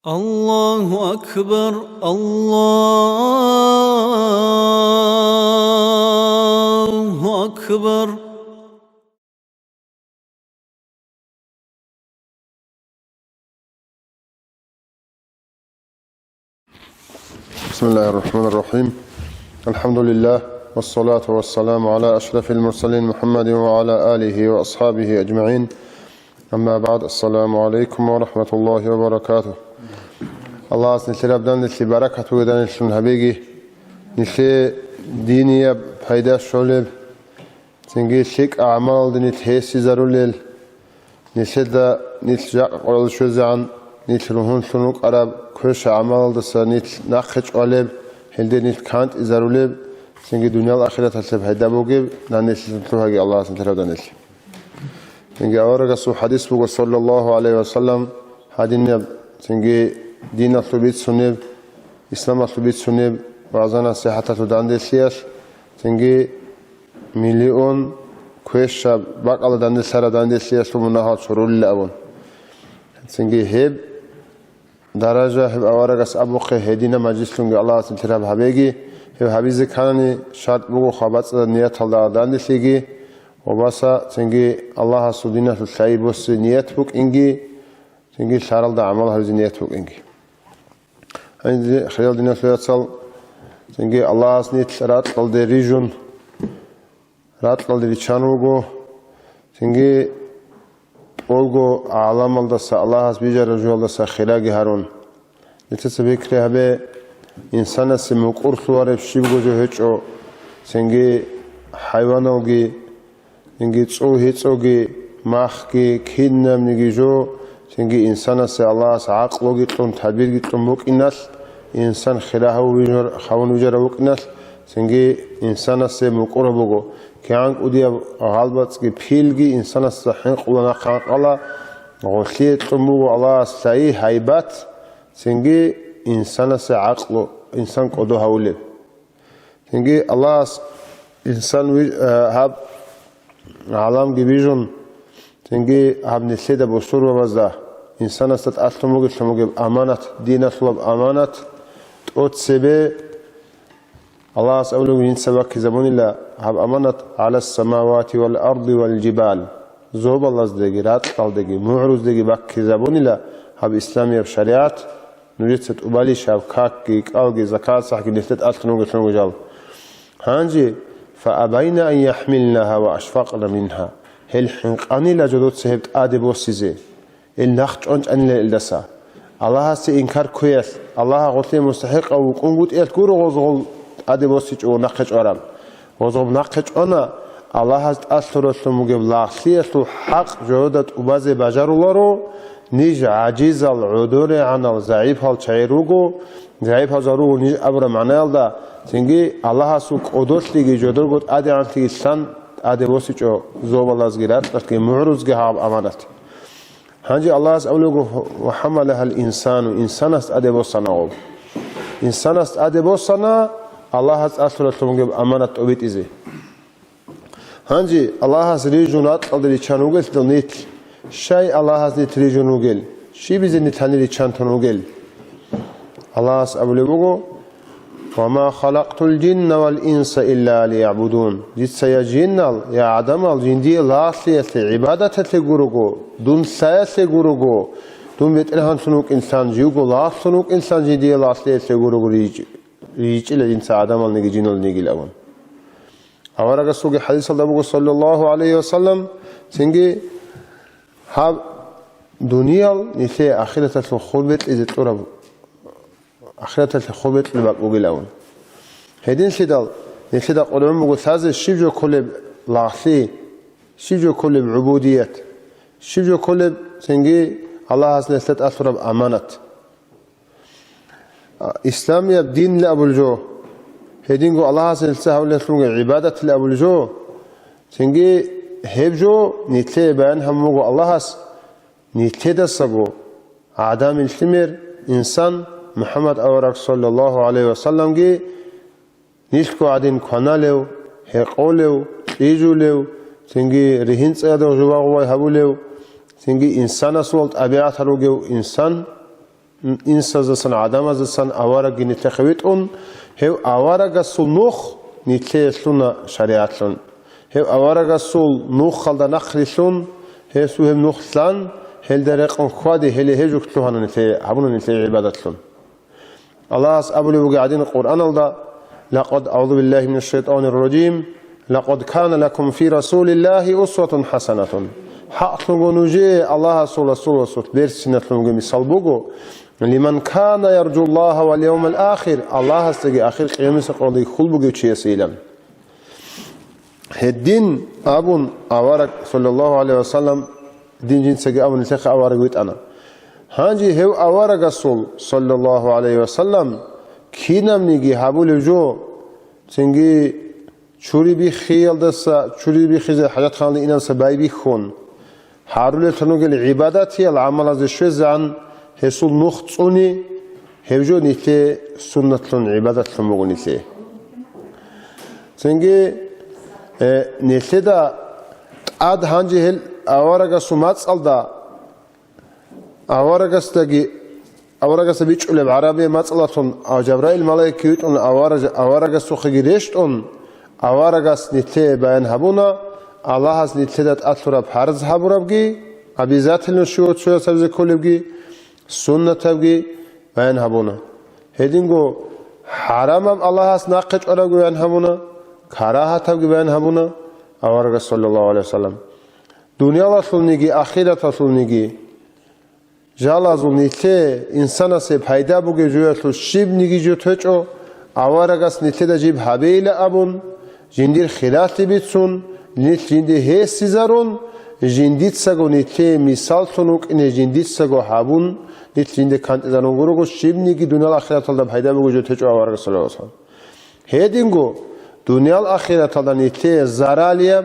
الله أكبر الله أكبر. بسم الله الرحمن الرحيم. الحمد لله والصلاة والسلام على أشرف المرسلين محمد وعلى آله وأصحابه أجمعين. أما بعد، السلام عليكم ورحمة الله وبركاته. الله أسنى ربنا نسي بركة ودان نسي حبيبي نسي دينية فايدة شولب تنجي شيك أعمال دني تهسي زرولل نسي دا نسي قرال شوزعن نسي روحون سنوك عرب كوش أعمال دسا نسي ناخش قلب هلدي نسي كانت زرولب تنجي دنيا الآخرة تسي فايدة بوغيب نان نسي سنتوهاقي الله أسنى ربنا نسي تنجي أورغا سو حديث بوغ صلى الله عليه وسلم حديث تنجي دين أطلبيت سنب إسلام أطلبيت سنب وعزانا صحة تداندي سياس تنجي مليون كويش شاب باق الله داندي سارة داندي سياس ومناها شرول لأون تنجي هب درجة هب أورغس أبوخي هدينا مجلس لنجي الله سنتراب حبيجي هب حبيزي كانني شاد بوغو خوابات نيات الله داندي سيجي وباسا تنجي الله سودينا تسعي بوس نيات بوك إنجي تنجي شارل دا عمل هذه نيات بوك إنجي عندي خيال دينا سويتصل تنجي الله سنيت رات قلدي ريجون رات قلدي ريشانوغو تنجي أولغو عالم الدسا الله سبيجا رجوع الدسا خلاقي هارون نتسبيك رهبه إنسان سموك أرسوار بشيبغو جو هيتشو تنجي حيوانوغي تنجي تسو هيتسوغي ماخكي كينم نجي جو تنجي إنسان سي الله عقله جتون تعبير جتون بوك الناس إنسان خلاه ويجر خون ويجر بوك الناس تنجي إنسان سي مقربوجو كأنك أودي غالبات كي بيلجي إنسان الصحيح قلنا خلق الله غسيت تمو الله سعي هيبات تنجي إنسان سي عقله إنسان قدو هولي تنجي الله إنسان هاب عالم جبيجون تنجي هاب نسيدا بصور وبزده إنسان استت أصلموجي شموجي أمانة دين أصلب أمانة تقول سبي الله أسأله من سبك زمان الله هب أمانة على السماوات والأرض والجبال زوب الله زدقي رات قلدقي معروز دقي بك زمان الله هب إسلامي بشريعة نريد ستقبلي شاب كاكي كالجي زكاة صحكي نستت أصلموجي شموجي جال هانجي فأبين أن يحملنها وأشفقنا منها هل حنقاني لجدود سهبت آدي بوسيزي النخش أنت أن للدسا الله سي إنكار كويس الله غطي مستحق أو قنقود كورو غزغل آدي بوسيج أو نخش أرام غزغل نخش أنا الله هست أسر رسلموغي بلاخسية حق جودة أبازي بجار الله رو نيج عجيز العدور عن الزعيب هالشعيروغو زعيب هالزاروغو نيج أبرا معنى دا تنجي الله سوك أدوش لغي جودر قد آدي عن تيجي سن آدي بوسيج أو زوب الله زغيرات لكي معروز جهاب أمانات هنجي الله أسأله وحملها الإنسان إنسان است أدب الصناعة إنسان است أدب الصناعة الله أسأله تمجيب أمانة أبيت إزي هنجي الله ريجونات قدري شانوجل تنيت شيء الله نيت ريجونوجل شيء بيزني تاني شانتونوجل الله أسأله وما خلقت الجن والإنس إلا ليعبدون جيت سيجينال يا عدم الجندي لا سياسة عبادة تجورجو دون سياسة جورجو دون بيتلهن سنوك إنسان جيوجو لا سنوك إنسان جندي لا سياسة جورجو ريج إلى إنسان عدم النجي جنول نجي الأول أورا قصوج حديث الله صلى الله عليه وسلم سنجي هاب دنيا نسي آخرة الخلبت إذا تقرب أخيرا الخبط لبقوق الأول هيدين سيدال نسيدا قولهم بقول هذا الشيء كله لاحظي شيء كله بعبودية شيء كله سنجي الله عز وجل أثر بأمانة إسلام يبدين لأبو الجو هيدين قول الله عز وجل عبادة لأبو الجو سنجي هبجو نتلي بان هم قول الله عز نتلي دسقو عدم الثمر إنسان محمد أورك صلى الله عليه وسلم جي نيشكو عدين كنالو هقولو إيجولو تنجي رهين سيادو جواغواي هبولو تنجي إنسان سولت أبيعت هروجو إنسان إنسان عدم زسان أوارق نتخويتون هو أوارق السلوخ نتلون شريعتون هو أوارق السل نوخ خلد نخلصون هو سوهم نخلان هل درقون خوادي هل هجوك تلوهن نتلي عبون نتلي عبادتلون الله أبولي وقاعدين القرآن الله لقد أعوذ بالله من الشيطان الرجيم لقد كان لكم في رسول الله أسوة حسنة حقلوا نجي الله صلى الله عليه وسلم برسنة مثال بوغو لمن كان يرجو الله واليوم الآخر الله استجي آخر قيام سقولي خل بوغو شيء سيلم الدين أبون أوارك صلى الله عليه وسلم دين جنسك أبون نتخ أوارك ويت أنا هانجي هو أوارك رسول صلى الله عليه وسلم كينام نيجي هابول جو تنجي شوري بي خيال دسا شوري بي خيز حاجات خان إنان سباي بي خون حارول تنوغل عباداتي العمل از شوزان هسول نختصوني هفجو نيتي سنتلون عبادتلون مغو نيتي تنجي نيتي دا اد هانجي هل اوارغا سومات سالدا اوارغا ستاگي اوارغا سبيچ علم عربي ماتسلاتون او جبرائيل ملائكيوتون اوارغا سوخي ريشتون اوارغا نيتي بيان هبونا الله has نتلت أطلب حرز حبربجي أبيزات النشوط شو سبز كلبجي سنة تبجي بين هبونا هدينجو حرام الله has ناقش أرجو بين هبونا كراهة تبجي بين هبونا أورج صلى الله عليه وسلم دنيا الله سلنيجي آخرة سلنيجي جالس نتلة إنسان سب هيدا بوجي جوات الشيب نيجي جو تجو أورج نتلة جيب هبيل أبون جندير خلاف بيتسون نيت جندي هي سيزارون جنديت ساغو نيتي مثال تونوك إن جنديت ساغو هابون نيت جندي كانت زانون غروغو شيبنيكي دنيا الآخرة تلدا بهيدا بوجو جو تجو أوارغ صلى الله عليه وسلم هيدينغو دنيا الآخرة تلدا نيتي زاراليا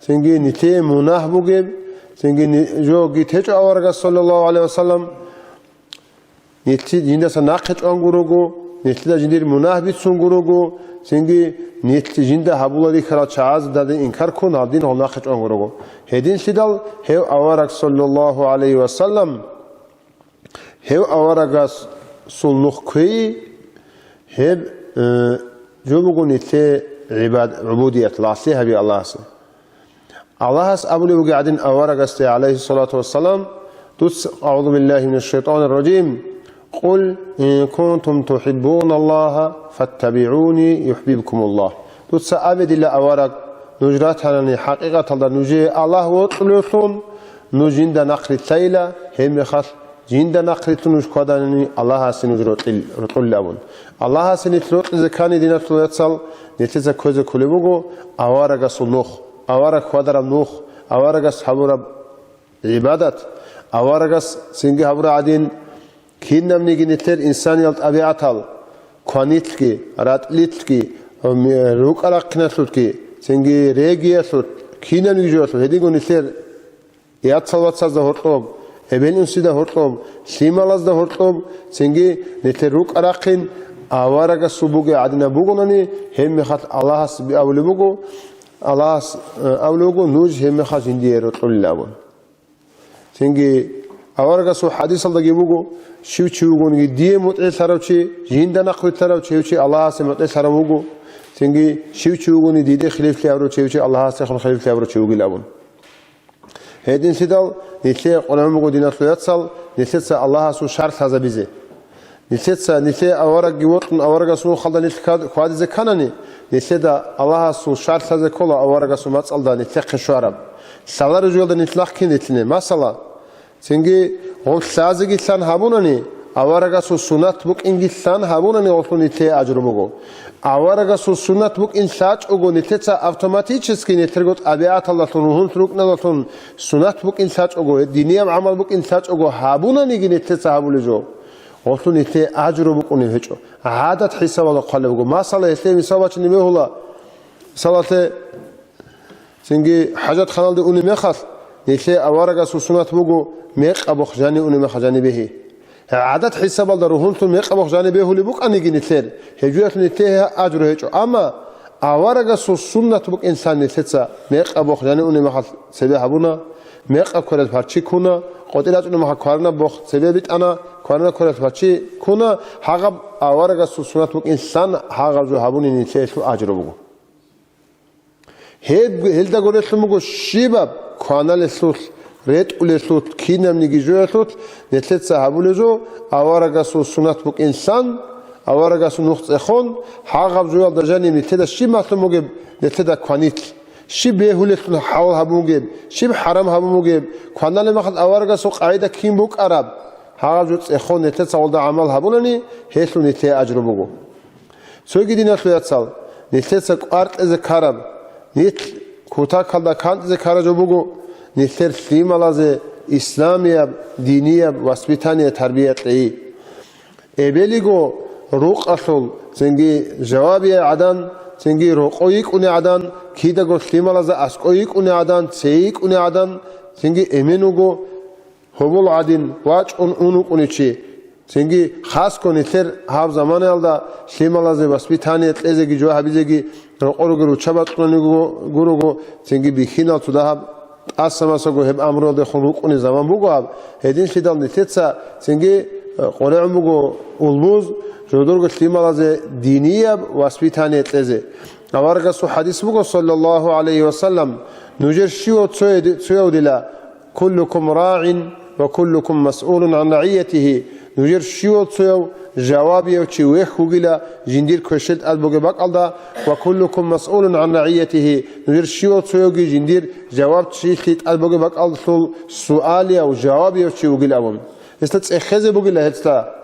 سنجي نيتي مناه بوجي سنجي جو جي تجو أوارغ صلى الله عليه وسلم نيتي جندي سناقش أنغروغو نيتي جندي مناه بيتسون غروغو سنجي نيت جنده هبولاري خلا چاز داده انکار کن الدين هو ناخش انگروگو هدين سيدال هو اوارق صلى الله عليه وسلم هو اوارق سلنخ كي هب جوبو نيت عبودية لاسيه بي الله سي الله اس ابولي وقاعدين اوارق است عليه الصلاة والسلام دوس اعوذ بالله من الشيطان الرجيم قل إن كنتم تحبون الله فاتبعوني يحببكم الله دوتسا أبد الله أورق نجرات هنني حقيقة الله نجي الله وطلوثون نجين دا نقل التيلة هم يخص جين دا نقل تنوش قداني الله هسي نجرات رطل لابون الله هسي نتلوت زكاني دينا تلويتصل نتلزا كوزا كوليبوغو أورق سلوخ أورق خدر نوخ أورق حبور عبادت أورق سنجي حبور عدين كينام نيجي نتلر إنسان يلت أبيعتال كونيتكي راتليتكي روك ألاقناتلوتكي سنجي ريجياتلوت كينام نيجي جواتلوت هديكو نتلر ياتسالوات سازا هورتلوب هبين انسيدا هورتلوب سيمالاز دا هورتلوب سنجي نتلر روك ألاقين أوارغا سبوغي عدنا بوغناني هم مخات الله سبي أولي بوغو الله أولوغو نوج هم مخات جندي رطول لابون سنجي أوارغا سو حديث الله جيبوغو شو تشوغون دي متعل ثروتشي جيندا نقل ثروتشي وشي الله سمتعل ثروغو تنجي شو تشوغون دي خليف ثروتشي وشي الله سخل خليف ثروتشي وغي لابون هيدين سيدال نتلي قلمو دينا ثلاثال نتلي الله سو شرط هذا بيزي نتلي أوارغ جيوتن أوارغ سو خلدا نتلي خواد زكانني نتلي الله سو شرط هذا كله أوارغ سو ماتسال دا نتلي قشوارب سالار جولدا نتلي كين نتلي مثلا سنجي هو سازجي سان هابونني أوارغا سو سنات بوك إنجي سان هابونني أصلني تي أجربوغو أوارغا سو سنات بوك إن ساج أوغو نتيجة أوتوماتيكي نترجوت أبيعات الله تنوهن تروكنا لطن سنات بوك إن ساج أوغو دينيام عمل بوك إن ساج أوغو هابونني جي نتيجة هابولجو أصلني تي أجربوك ونهجو عادة حساب الله قلبوغو ما صلى يتلي مسابات نميه الله صلاة سنجي حاجات خلال دي أوني مخص نتلي أوارغا سو سنات بوغو ميق أبوخ جاني أوني مخجاني به عادت حساب الله روحونتون ميق أبوخ جاني به اللي بوك أنيجي نتلر هجوات نتلها أجر هجو أما أوارغا سو سنة بوك إنسان نتلتسا ميق أبوخ جاني أوني مخل سبيح أبونا ميق أبكرت بارشي كونا قطيرات إنه ما كارنا بخت سببت أنا كارنا كرت بچي كنا حقب أوارق سنة بق إنسان حقب جو هبوني نتيجة أجربه هل ده قريت لمغو شباب كانا لسوت ريت ولسوت كينم نيجيجو لسوت نتلت سهبولزو أوارق سنة بق إنسان أوارق نقط إخون حقب جو الدجاني نتلت شيء ما تلمغو نتلت كانيت شی بهولتون حال هبونگیم شی حرام هبونگیم خواندن مخد آوارگا سو قاعده کیم بوک عرب حاجت اخون نت سال ده عمل هبوننی هیچ نت اجر بگو سوگی دینا سویت سال نت سک آرت از کارب نت کوتا کلدا کانت از کارجو بگو نت سیم علاوه اسلامیه دینیه واسپیتانیه تربیت ای ابلیگو روق اصل زنگی جوابیه عدن زنگی روقویک اون عدن کیدا گو سیم علاوه اسقویک اون عدن سیک اون عدن زنگی امینوگو هبول عدن واج اونو کنیچی زنگی خاص کنی تر هاب زمان الدا سیم علاوه واسپیتانیه ازگی جو حبیزگی روقورو گرو چبات کنیگو گروگو زنگی بیخینا تو ده اسماسگو هم امرو ده خلوق اون زمان بگو هدین شدال نتیجه زنگی قرآن بگو اولبوز جودور گفتیم از دینیه واسپیتانیه تزه. آوارگا سو حدیث بگو صلی الله علیه و سلم نوجر شیو تسوی دیلا كلكم راع وكلكم مسؤول عن رعيته نوجر شیو تسوی جوابی و چیوه خوگیلا جندیر کشت البوگ بقالدا وكلكم مسؤول عن رعيته نوجر شیو تسوی جندیر جواب چیخت البوگ بقال سوالی و جوابی و چیوگیلا بوم. است اخذ بگیلا هستا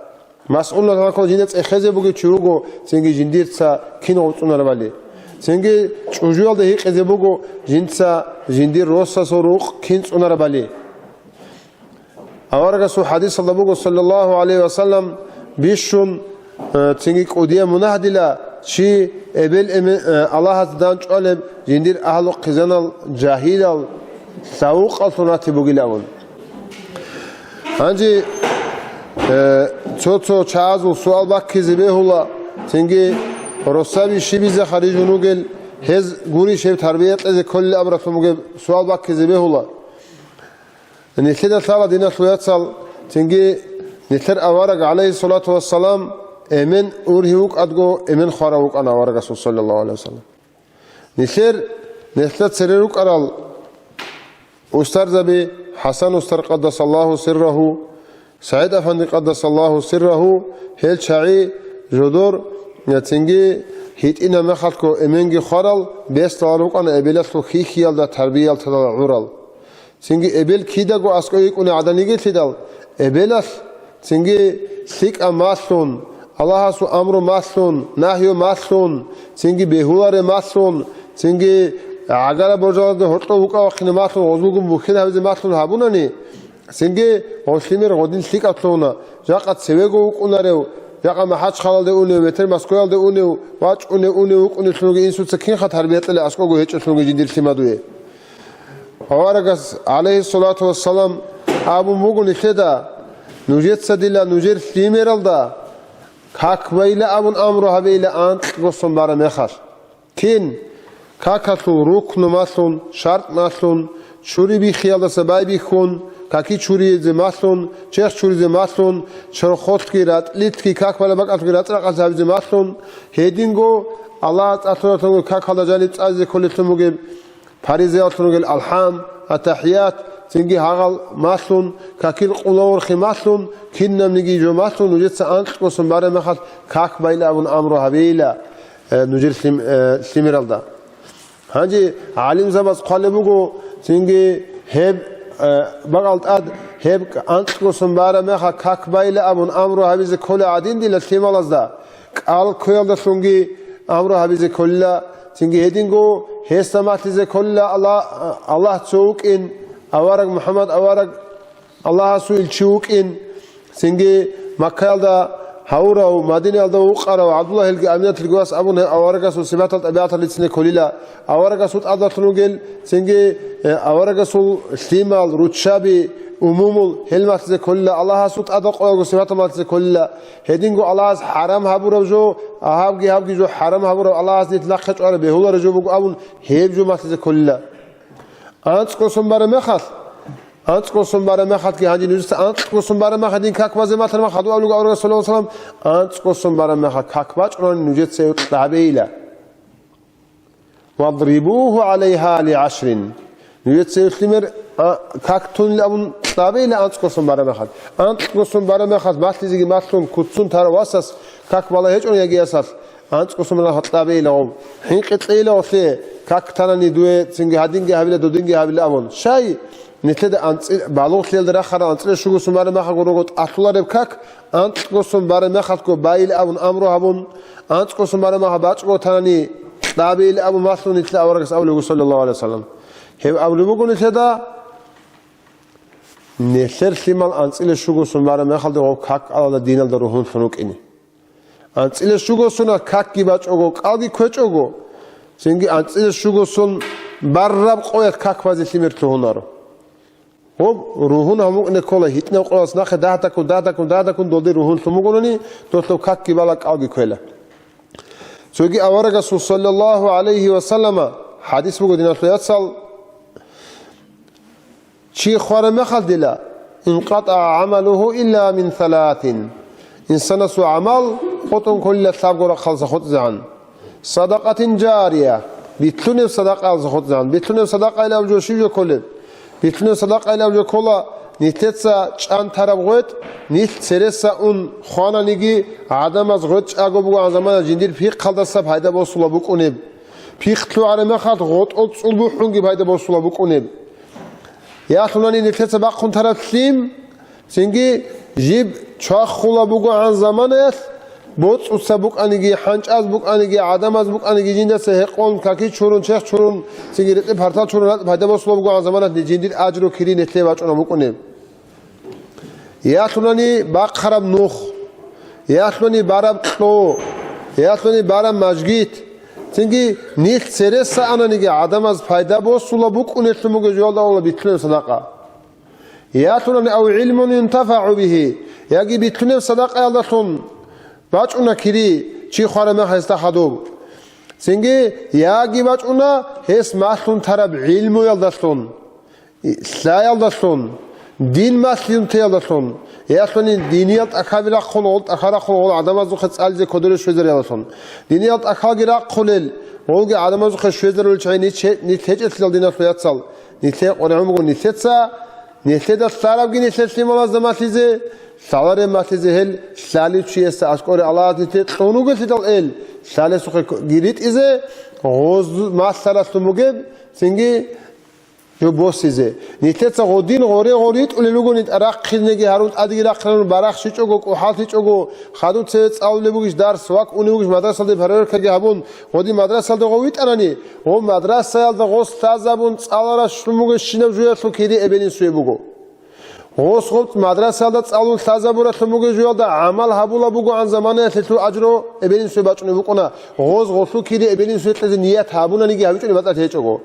مسئول نکن جندیر اخذ بگی چیوگو سنگی جندیر سا کین اوتونر ولی سنگی چوجوال دهی اخذ بگو جنسا جندیر روسا سروق کین اوتونر ولی آوارگا سو حدیث الله بگو صلی الله علیه و سلم بیشون سنگی کودیه منهدیلا چی ابل الله هستند چالب جندیر اهل قزنال جاهیلال سوق الصناعتی بگیلون هنجی تو چازو سوال باکی زبه هلا سنگی رسابی شیبیزه خریجونو گل هز گوری شیب تربیت از کل ابراتو مگه سوال باکی زبه هلا نتیجه سال دینا سویت سال سنگی نتر آوارگ علیه الصلاة والسلام امن اورهیوک ادگو امن خواروک آن آوارگ صلی الله علیه وسلم نتر سریروک ارال استر زبی حسن استر قدس الله سره سعید افندی قدس الله سره هل چای جدور نتینگی هیچ اینا مخالف کو امنگی خورال بیست آروک آن ابیلت رو خیال دا تربیت تا عورال سنگی ابیل کیدا گو اسکوی کنه عدنیگی تیدال ابیلت سنگی سیک اماسون الله سو امر ماسون نهیو ماسون سنگی بهولار ماسون سنگی اگر بجاد هرتا وکا وقتی ماسون وزوگم بخیر هزی ماسون هبونانی سنگی مسلمیر غدین سیک اتلونا جاقت سویگو وکنارو جاقت محج خالد اونه وتر مسکوال اونه واج اونه وکنه سنگی این سوت سکین خط تربیت لی اسکوگو هیچ سنگی جدیر سیمادویه آوارگس علیه الصلاة والسلام ابو مگون خدا نوجت سدیلا نوجر سیمیرال دا کاک ویلا ابون امرو هویلا آنت گوسم باره میخواست تین کاکاتون روک نماسون شرط ناسون چوری بی خیال سبای بی خون کاکی چوری زماسون چه چوری زماسون چرا خود گیرد لیت کی کاک ولی بق اتگیرد را قصد زماسون هدینگو الله تعالی تو کاک حالا جلیت از کلیتون مگه پریزیاتون گل الحام التحیات سنگی هاگل ماسون کاکیل قلور خماسون کینم نگی جو ماسون نوجت سانت قسم باره مخاط کاک بایلا اون امرو هویلا نوجر سیمیرالدا هنجی عالم زباز قالبوگو سنگی هب بغلط اد هب انت قسم باره مخاط کاک بایلا اون امرو هویز کل عدین دیل سیمالازدا کال کویالدا سنگی امرو هویز کلا سنگی هدینگو هستماتیز کل الله تسوق این آوارگ محمد آوارگ الله سویل چوق این سنگی مکه الدا هورا و مدینه الدا وقرا و عبدالله الگی امنیت الگواس ابون آوارگ سو سبات الطبیعت لیتسنه کلیلا آوارگ سوت عدالتونو گل سنگی آوارگ سو استیمال روتشابی عمومل هلماتیز کلیلا الله سوت عدال قوی سبات ماتیز کلیلا هدینگو الله از حرام هبورو جو هابگی جو حرام هبورو الله از نیت لخش آره بهولا جو بگو ابون هیب جو ماتیز کلیلا آنچ قسم باره مخاط Antsqosun bara mexat ki hanji nujis antsqosun bara mexat in kakvaze matan mexat avlu gavra sallallahu alaihi wasallam antsqosun bara mexat kakvac ron nujet se tabeila wadribuhu alaiha li10 nujet se utlimer kaktun labun tabeila antsqosun bara mexat antsqosun bara mexat matlizigi matlun kutsun tarwasas kakvala hechon yagiasas antsqosun bara tabeila hinqitila osle kaktanani due singi hadingi havila dodingi havila avon shay نتلد أنت بالوت ليل درخر أنت ليش شو قسم بارم خا قروت أطلع ربكك أنت قسم بارم خا تكو بايل أبون أمره أبون أنت قسم بارم خا باتش قو ثاني دابيل أبو ماسلو نتلا أوركس أولو صلى الله عليه وسلم هم أولو بقول نتلا نثر سيمال أنت ليش شو قسم بارم خا دو كك على الدين الدروهون فنوك إني أنت ليش شو قسم كك كي باتش أوجو كالدي كوتش أوجو سينجي أنت ليش شو قسم بارب قويت كك فازي سيمر تهونارو خب روحون همون نکوله هیچ نکوله سناخ ده تا کن دودی روحون سموگونی تو کاکی بالا کاغی کوله. چونکی آوارگا صلی الله علیه و سلم حدیث بگو دینا سویات سال چی خوار مخال دیلا انقطع عمله إلا من 3 إنسان سو عمل خودم کل سابقو خالص خود زن صدقة جاریه بیتونه صدقه از خود زن بیتونه صدقه ایل جوشی جو کله بیتونه صدق ایلام جو کولا نیتتسا چند طرف غوت نیت سرسا اون خانه نگی عدم از غوت اگو بگو آن زمان جندیر پیق خالدسا پیدا باسولا بکنیم پیق تو عرمه خالد غوت اول بخونگی پیدا باسولا بکنیم یا خلانی نیتتسا بخون طرف سیم سنگی جیب چاخ خولا بگو آن زمان است بود اوسا بک آنگی حنچ از بک آنگی عدم از بک آنگی جنده سهقون کاکی چورون چخ چورون سیگریت پرتال چورون پیدا باسولا بگو آن زمان جندیر اجر و کری نتله بچه اونم بکنیم یا خلانی باق خراب نخ یا خلانی بارم تو یا خلانی بارم مجگیت سنگی نیت سرس آنگی عدم از پیدا باسولا بک اونش مگه جوال داولا بیتونه صدقه یا خلانی او علم ينتفع به یاگی بیتونه صدقه یالدتون باچ اونا کری چی خواره ما هستا خدوب سنگی یاگی باچ اونا هست ماسلون طرف علم یالدستون سلا یالدستون دین ماسلون تیالدستون یاسونی دینیات اکابیلا خلوت اخرا خلوت آدم از خود سالزه کدرش شویزر یالدستون دینیات اکاگیرا خلل اولگی آدم از خود شویزر ولچای نیت سال دینات فیات سال نیت قرآن میگه نیت سا نیت دست طرف گی نیت سیمال از دماسیزه سالار ماسیزه هل سالی چیه است اشکار الله نیت خونوگه سیدال ال سالی سوخه گیریت ایزه غوز ماسال است موگه سنگی جو بوسیزه نیت سا غودین غوریت ولی لوگو نیت عراق خیزنگی هرون ادی عراق خلون براخ شیچ اوگو کوحات شیچ اوگو خادوت سیت اول بوگش درس واق اونی بوگش مدرسه دی فرار کردی هبون غودی مدرسه دی غویت انانی و مدرسه دی غوز تازبون سالارا شلوگش شینو جویت سو کیری ابنین سوی بوگو غوز خود مدرسه دی سالون تازبون شلوگش جویت عمل هبولا بوگو آن زمانه تلو اجرو ابنین سوی بچونه بکنه غوز کیری ابنین سوی تز نیت هبونا نگی هبیتونی مدرسه هیچ اوگو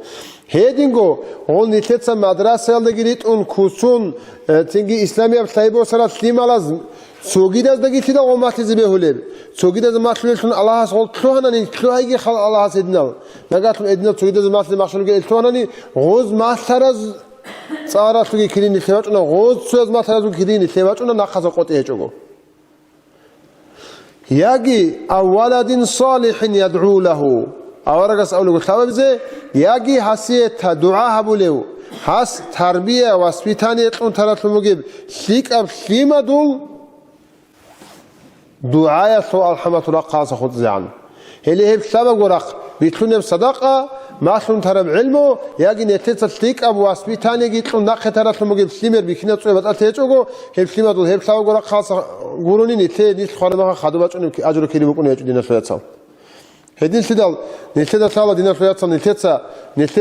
هدینگو اون نیتت مدرسه ال دگیرید اون کوچون تینگی اسلامی اب سایبو سر سلیمال از سوگید از دگیرید اون ماتیزی بهولب سوگید از ماتیزشون الله سال توهنانی توهیگی خال الله سیدنال نگاتون ادنال سوگید از ماتیز مخشونگی توهنانی غوز ماتر از سارا سوگی کلینی سوات اون غوز سوز ماتر از کلینی سوات اون نخواست قطعه چگو یاگی اولادین صالح یدعو له آوارگاس اولو گفتم بزه یاگی حسیت دعا هبولیو حس تربیه و اسپیتانیت اون طرف مگیب سیک اب سیما دول دعای سو الحمد لله قاس خود زعن هلی هب سبب ورق بیتونم صدقه ماسون طرف علمو یاگی نتیت سیک اب و اسپیتانی گیت اون نخ طرف مگیب سیمر بیکنه تو بعد اتیچوگو هب سیما دول هب سبب ورق قاس گورونی نتی نیست خانم خدو بچون اجر کلی بکنه چون دینا شویتسام هدین سیدال نیست سال دینا فیاتسان نیست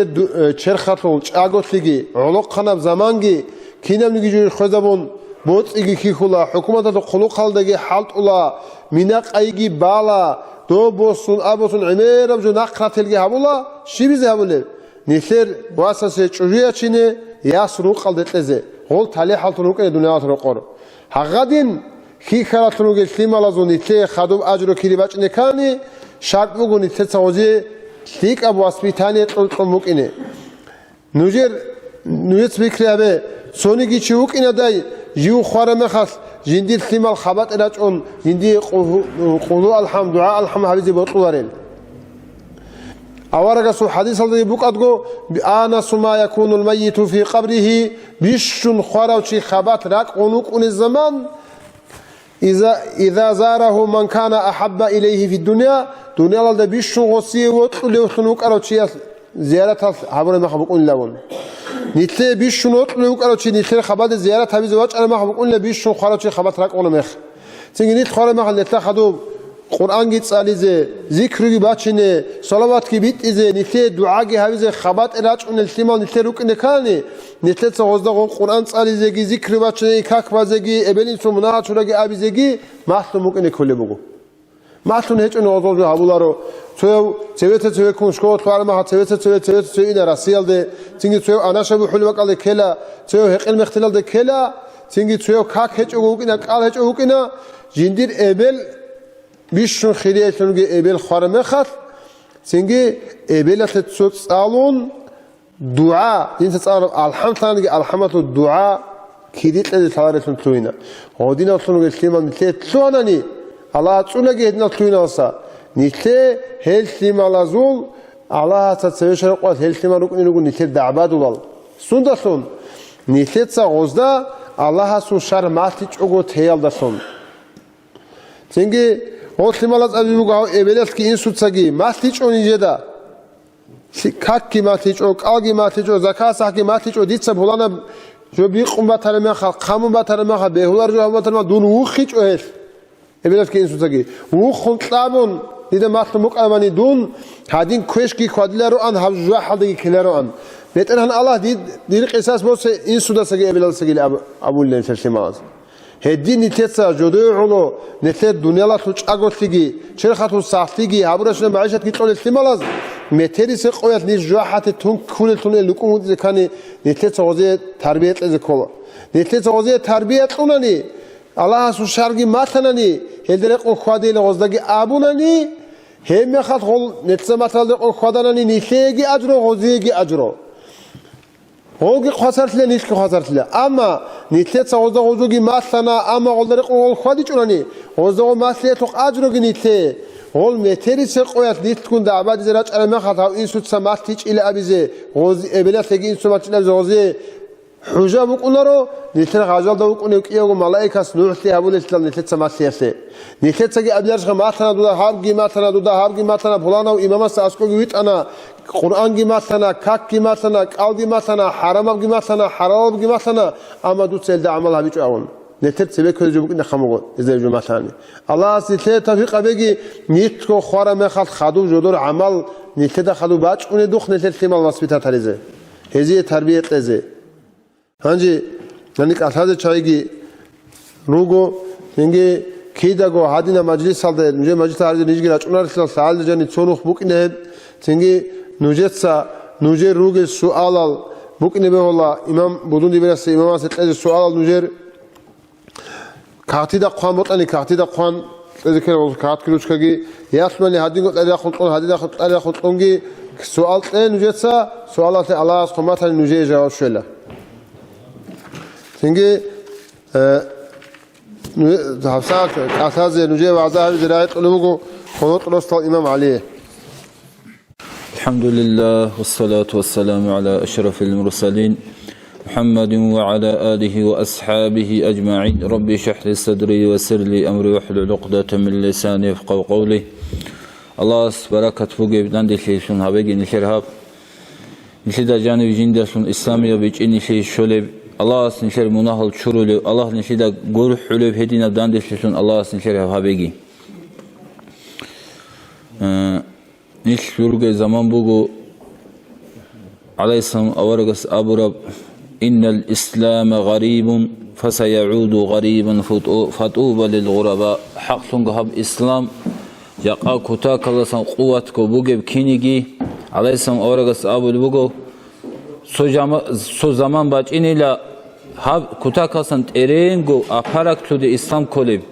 چرخاتول چاگوتیگی علوق خناب زمانگی کینم نگیجوی خزبون بود ایگی کی خلا حکومت تو خلق خالدگی حالت اولا مینق ایگی بالا دو بوسون ابوسون عمر ابجو نقراتلگی هبولا شی بیزه هبوله نیست واسه چوجیا چینه یاس رو خالدتزه هول تالی حالت رو که دنیا رو قر حقدین کی خرات رو گلتیم لازم نیست خدوب اجر کلی بچ نکانی شرط بگونید تساوی تیک ابو اسپیتانی تلقم مکنه نوجر فکری به სონიგი ჩიუკინადაი ჟიუ ხვარამეხას ჟინდირ ხიმალ ხაბატ რაჭონ ჟინდი ყულუ ალჰამდუა ალჰამჰაბიზე ბოტულარენ ავარაგასუ ჰადისალდე ბუკადგო ანასუმა yakunu almayitu fi qabrihi bishun ხვარავჩი ხაბატ რა ყუნუკუნი ზამან إذا زاره من كان أحب إليه في الدنيا دنيا الله بيشون غصيه وطلوا خنوك أروتشي زيارة عبر ما خبقون لون نتلي بيشون وطلوا أروتشي نتلي خباد زيارة هذه زواج أنا ما خبقون لبيشون خاروتشي خبات راك ولا مخ تيجي نت خارج ما خل نتلا خدوم قرآن جيت ساليزه ذكر باتشينه صلوات كي بيت إذا نتلي دعاء جي هذه خبات راج ونلتمال نتلي روك نكاني نتلي تغزده قرآن ساليزه جي ذكر باتشينه كاك بازجي أبلين سمناعة شرقي أبيزجي محتوم ممكن يكله بقو محتوم هيك إنه أطول بحبولارو توي كون شكوت فارما توي إن راسيال ده تيجي توي أنا شبه حلوك على كلا توي هيك المختلال ده كلا تيجي توي كاك هيك أوكينا كال هيك أوكينا جندير أبل بيشون خيرية تنوجي أبل خارمخات تيجي أبل تتصوت سالون دعاء جنس تعرف الحمد الدعاء كيديت اللي تعرف تنتوينا ودينا تنوجي الكلمة مثل تلوانني الله تقولك هدنا تلوينا وصا نتلي هلتي مالازول الله تتسويش رقوات هلتي مالوكني نقول نتلي دعباد ولال سون دسون نتلي تساغوزدا الله سو شر ماتيج اوغوت هيال دسون تنجي هلتي مالاز ابيبوغا ابلس كي انسوتساغي ماتيج اونيجدا كاكي ماتيج او قالغي ماتيج او زكاساكي ماتيج او ديتسا بولانا جو بيقوم باترما خامو باترما بهولار جو باترما دون وخيج اوهل ابلس كي انسوتساغي وخونطامون إذا ما تمك أماني دون هادين كويشكي خادلارو أن هبجوا حدي كلارو أن بيتنا الله دير قصاص بس إن سودا سجى بلال سجى أبو الله سلسماز هدي نتيجة جدوي علو نتيجة الدنيا لا توش أقولتيجي شرخة الصحتيجي عبرشنا معيشة كتقول السماز متري سقويات نجوا حتى تون كل تون لكم إذا كان نتيجة وزير تربية إذا كلا نتيجة وزير تربية لونني الله سوشارجي ماتناني هدرق الخوادي لغزدقي أبوناني هم يخد خل نتسمات الخواداناني نيشيجي أجرو غزيجي أجرو هوجي خسرت له نيشك خسرت له أما نيتلت غزدا غزوجي ماتنا أما غلدرق الخوادي جراني غزدا ماتلي توق أجروجي نيتلي غل متري سقويات نيت تكون دعبات زراج أنا ما خد هاو إنسوت سمات تيج إلى أبيزه غز إبلات تيجي إنسوت إلى غزي حجاب وقنارو نيتنا غازال ده وقنيو كياغو ملائكة نوحتي هابول الإسلام نيتت سماسياسي نيتت سجى أبلارش ماتنا دودا هارجي ماتنا بولانا وإمام سأسكو جويت أنا قرآن جي ماتنا كاك جي ماتنا قال جي ماتنا حرام جي ماتنا حرام جي ماتنا أما دوت سيل ده عمل هبيج أون نيتت سبيك كل جوبك نخمغو إذا جو ماتاني الله سيتلي توفيق أبيجي نيتكو خوارا مخال خدو جدور عمل نيتت خدو باج وندوخ نيتت ثمال نسبتها تريزه هذه تربية لزه هنجي يعني كأساس شايجي روجو إنجي كيدا جو هادينا مجلس سالده نجى مجلس هذا نيجي راتشونا رسال سال جاني تصونخ بوك نه إنجي نوجتسا نوجر روجي سؤال بوك نه بهولا إمام بدون دي برس إمام سيد سؤال نوجر كاتيدا قان مطلني كاتيدا قان ذكر كات كلوش كجي ياسمني هادين قط أدي خلطون هادي خلطونجي سؤال نوجتسا سؤالات الله سبحانه نوجي جواب شلا تنجي هفساك أساس نجيب عزاء زراعة علومكم خنوط رسول الإمام عليه الحمد لله والصلاة والسلام على أشرف المرسلين محمد وعلى آله وأصحابه أجمعين ربي اشرح لي صدري ويسر لي أمري واحلل عقدة من لساني يفقهوا قولي الله بركة فوقي بدان دشيشون هبيجي نشرهاب نشيد جانب جندسون إسلامي بيجي نشي شولب الله سنشر مناهل شرولي الله نشيد غور حلوب هدينا بدان دشيشون الله سنشر هبيجي نيش يورجع زمان بوجو عليه السلام أورجس أبو رب إن الإسلام غريب فسيعود غريبا فطوبى للغرباء حق سنجهب إسلام جاء كتاك الله سن قوة كبوجب كينيجي عليه السلام أورجس أبو بوجو سو زمان باج إني لا هب كتاك سن ترينجو أفرق تود إسلام كلب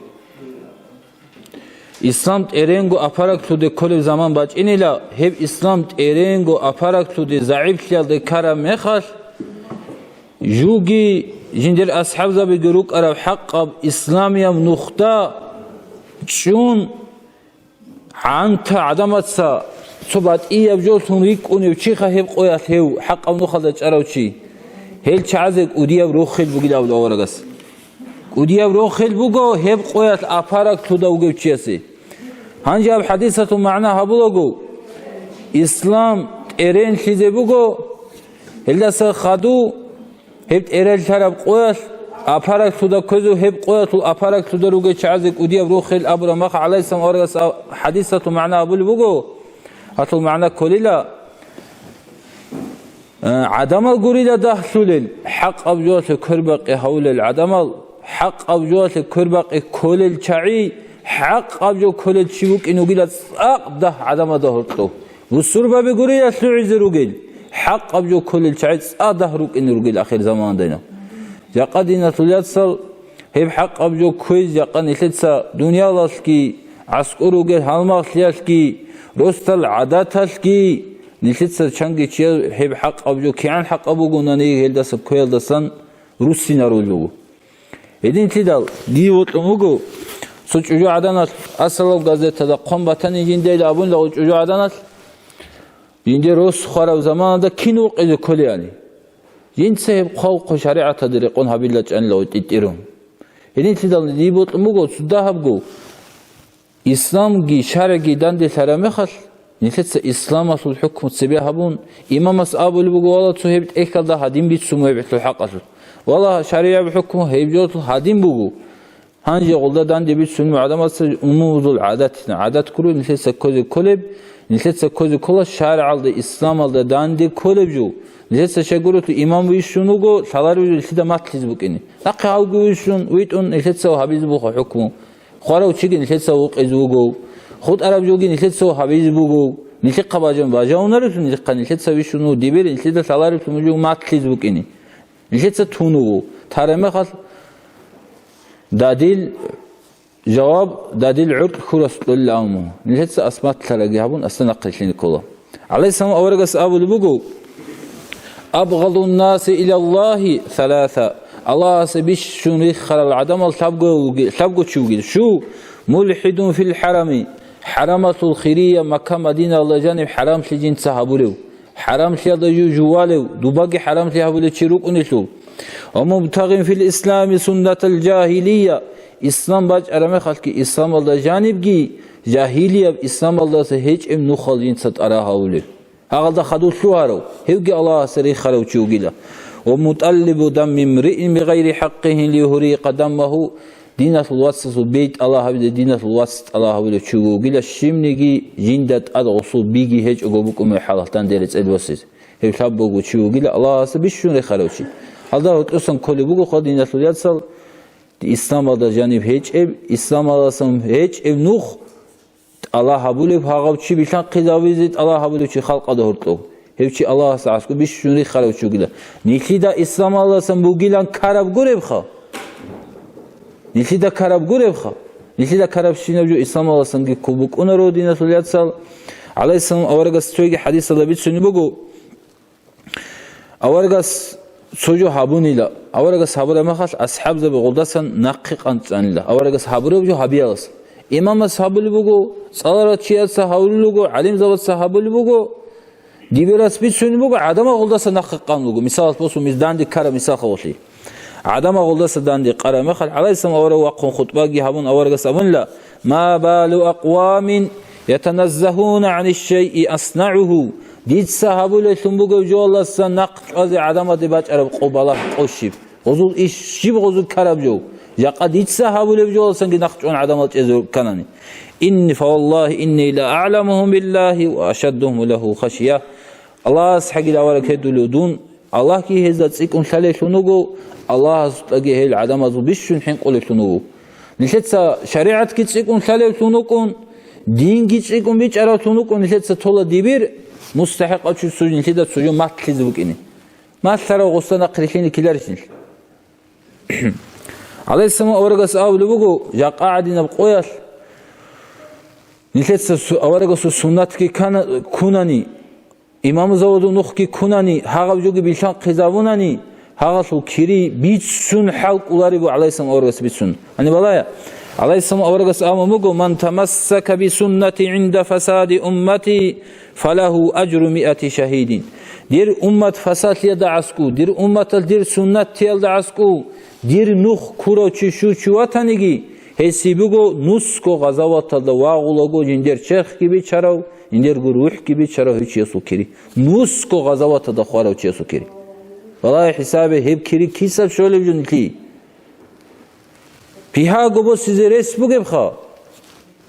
İslam erengo aparak tude kolev zaman baş inila hep İslam erengo aparak tude zayıf şalde kara mehal جوجي جندر أصحاب ذا بيجروك أرب حق إسلامية نختا شون عنت عدمت سا صبات إيه بجول تنريك أني وشيخه هب قويات هو حق أو نخلت أروتشي هل شعزك وديا بروخل بقيلا ولا ورقص وديا بروخل بقو هب قويات أفارق تداوجو تشيسي هنجاب حديثة معنا هبلغو إسلام إيرين شيء بقو هل دس خدو هبت إيرين شرب قويات أفارق تدا كذو هب قويات أفارق تدا روجي شعزك وديا بروخل أبو رمخ عليه السلام ورقص حديثة معنا هبلغو هاتو معنا كليلا عدم الجريدة دهشول حق أبجوات كربق حول العدم حق أبجوات كربق كل الشعي حق أبجو كل الشيوك إنه قلت ده عدم دهرته والسربة بجريدة سعيد رجل حق أبجو كل الشعي ده روك إنه رجل آخر زمان دينا يقدينا تلاتسل هب حق أبجو كويز يقني تلتسا دنيا لاسكي عسكر رجل هالماس لاسكي رستل عاداتسكي نشيتسا شانجي تشيل هب حق أبجو كيان حق أبو جوناني هيدا سبكويل دسان روسي نارولو إدين تدال ديوت أموجو سوتش جو عدنات أصله غازيتا دا قم باتني جندي لابون لو جو عدنات جندي روس خارو زمان دا كينو قيد كل يعني جند سهب خلق شريعة تدريقون هبيلا جن لو تيرون إدين تدال ديوت أموجو سداهب جو إسلام جي شرعي داندي ثرامخش نيتس إسلام أصل الحكم تسبيه هبون إمام أصحاب اللي بقول والله تهيبت إيه كذا هادين بيت سموه بيت الحق أصل والله شريعة بحكم هيبجوت هادين بقول هنجي قلدا دان دي بيت سموه عدم أصل أمور العادات عادات كله نيتس كوزي كلب نيتس كوزي كله شارع على الإسلام على دان دي كلب جو نيتس شجرة إمام ويشونو جو سالار ويشيدا ما تلزبك إني نقي هاو ويشون ويتون نيتس وهابيز بخو حكمه خارو تشيجي نيتس وقيزوجو خود عرب جوجي نشيت سو حبيز بوجو نشيت قباجم باجاو نرف نشيت نشيت سوي شنو ديبر نشيت سالار في مجو ما تليز بوكيني نشيت تونو تارمه خاص داديل جواب داديل عرق خرس للامو نشيت اسمات تلاقي هبون اصلا قلشين كله عليه السلام اورغس ابو بوجو ابغض الناس الى الله ثلاثه الله سبيش شنو خلال العدم الحبقو شو ملحد في الحرم حرمة الخيرية مكة مدينة الله جانب حرام سجين صحابولو حرام سيادة جوالو دوباقي حرام سيحابولو تشيروك ونسو ومبتغين في الإسلام سنة الجاهلية إسلام باج أرمي خلقي إسلام الله جانب جي جاهلية إسلام الله سهيج ام نخل جنسات أراها ولي هذا خدو شوارو هيوغي الله سريخ خلو تشوغيلا ومتقلب دم امرئ بغير حقه ليهريق دمه دينة الوسط بيت الله هبده دينة الوسط الله هبده شو قيل الشمنجي جندت أدغصو بيجي هج أجوبكم حالتان درس الوسط هي شابو شو قيل الله سبيشون خلوشي هذا هو أصلا كل بوجو خد دينة الوسط إسلام هذا جانب هج إسلام هذا سم هج نوخ الله هبوله بحاجة شيء بيشان قداويزت الله هبوله شيء خلق هذا هرتو هي شيء الله سعسكو بيشون خلوشي قيل نيكيدا إسلام هذا سم بوجيلان كارب قريب خا نيشيدا كارب غوربخا نيشيدا كارب شينوجو اسلام الله سنگي كوبوك اونرو دينا سولياتسال عليه السلام اورغاس تويغي حديث الله بيت سوني بوغو اورغاس سوجو هابونيلا اورغاس هابولا مخاس اصحاب زب غولداسن نقيق انصانيلا اورغاس هابورو هابياس امام اصحابل بوغو صلارات شياتسا هاولوغو عليم زبات صحابل بوغو ديبراس بيت سوني بوغو ادم غولداسن نقيق قانوغو مثال بوسو ميزداندي كارا مثال خوشي عدم أقول داندي قرأ مخل عليه السلام أورا وقون خطباقي هبون أورا قسمون لا ما بال أقوام يتنزهون عن الشيء أصنعه ديت صحابو ليسون بقو جو الله سنقش أزي عدم دباج عرب قبالة قوشيب غزول إيش شيب غزول كرب جو يقا ديت صحابو ليبجو الله سنقي نقشون عدم الجزور كناني إني فوالله إني لا أعلمهم بالله وأشدهم له خشية الله سحقي الأورا كيدو لدون الله كي هزت سيكون ثلاثة الله سبحانه هي العدم أزو بيشون حين قول شنو نشتى شريعة كتسيكون ثلاثة شنوكون دين كتسيكون بيش أرى شنوكون نشتى طول ديبير مستحق أشوف سجن نشتى سجن ما تلزبك إني ما ثرى غصنا قريشين كلارشين عليه السلام أورجس أول بقو جا قاعدين بقوياش نشتى أورجس السنة كي كان كوناني إمام زود نخ كي كوناني هاغب جوجي بيشان قزاوناني hağasul kiri bitsun halk uları bu aleyhisselam orası bitsun. Hani balaya aleyhisselam orası amamugo man tamassaka bi sunnati inda fasadi ummati falahu ecru mi'ati şehidin. Dir ummat fasatliya da asku, dir ummatal dir sunnat tiyal da asku, dir nuh kuro çüşü çuvatanigi, hesibugo nusko gazavatal da vağulago jinder çekh gibi çarav, jinder guruh gibi çarav hiç yesu kiri. Nusko gazavatal da kharav hiç yesu kiri. Vallahi hesabı hep kiri kisab şöyle bir ki. Piha gobo size res bu gebha.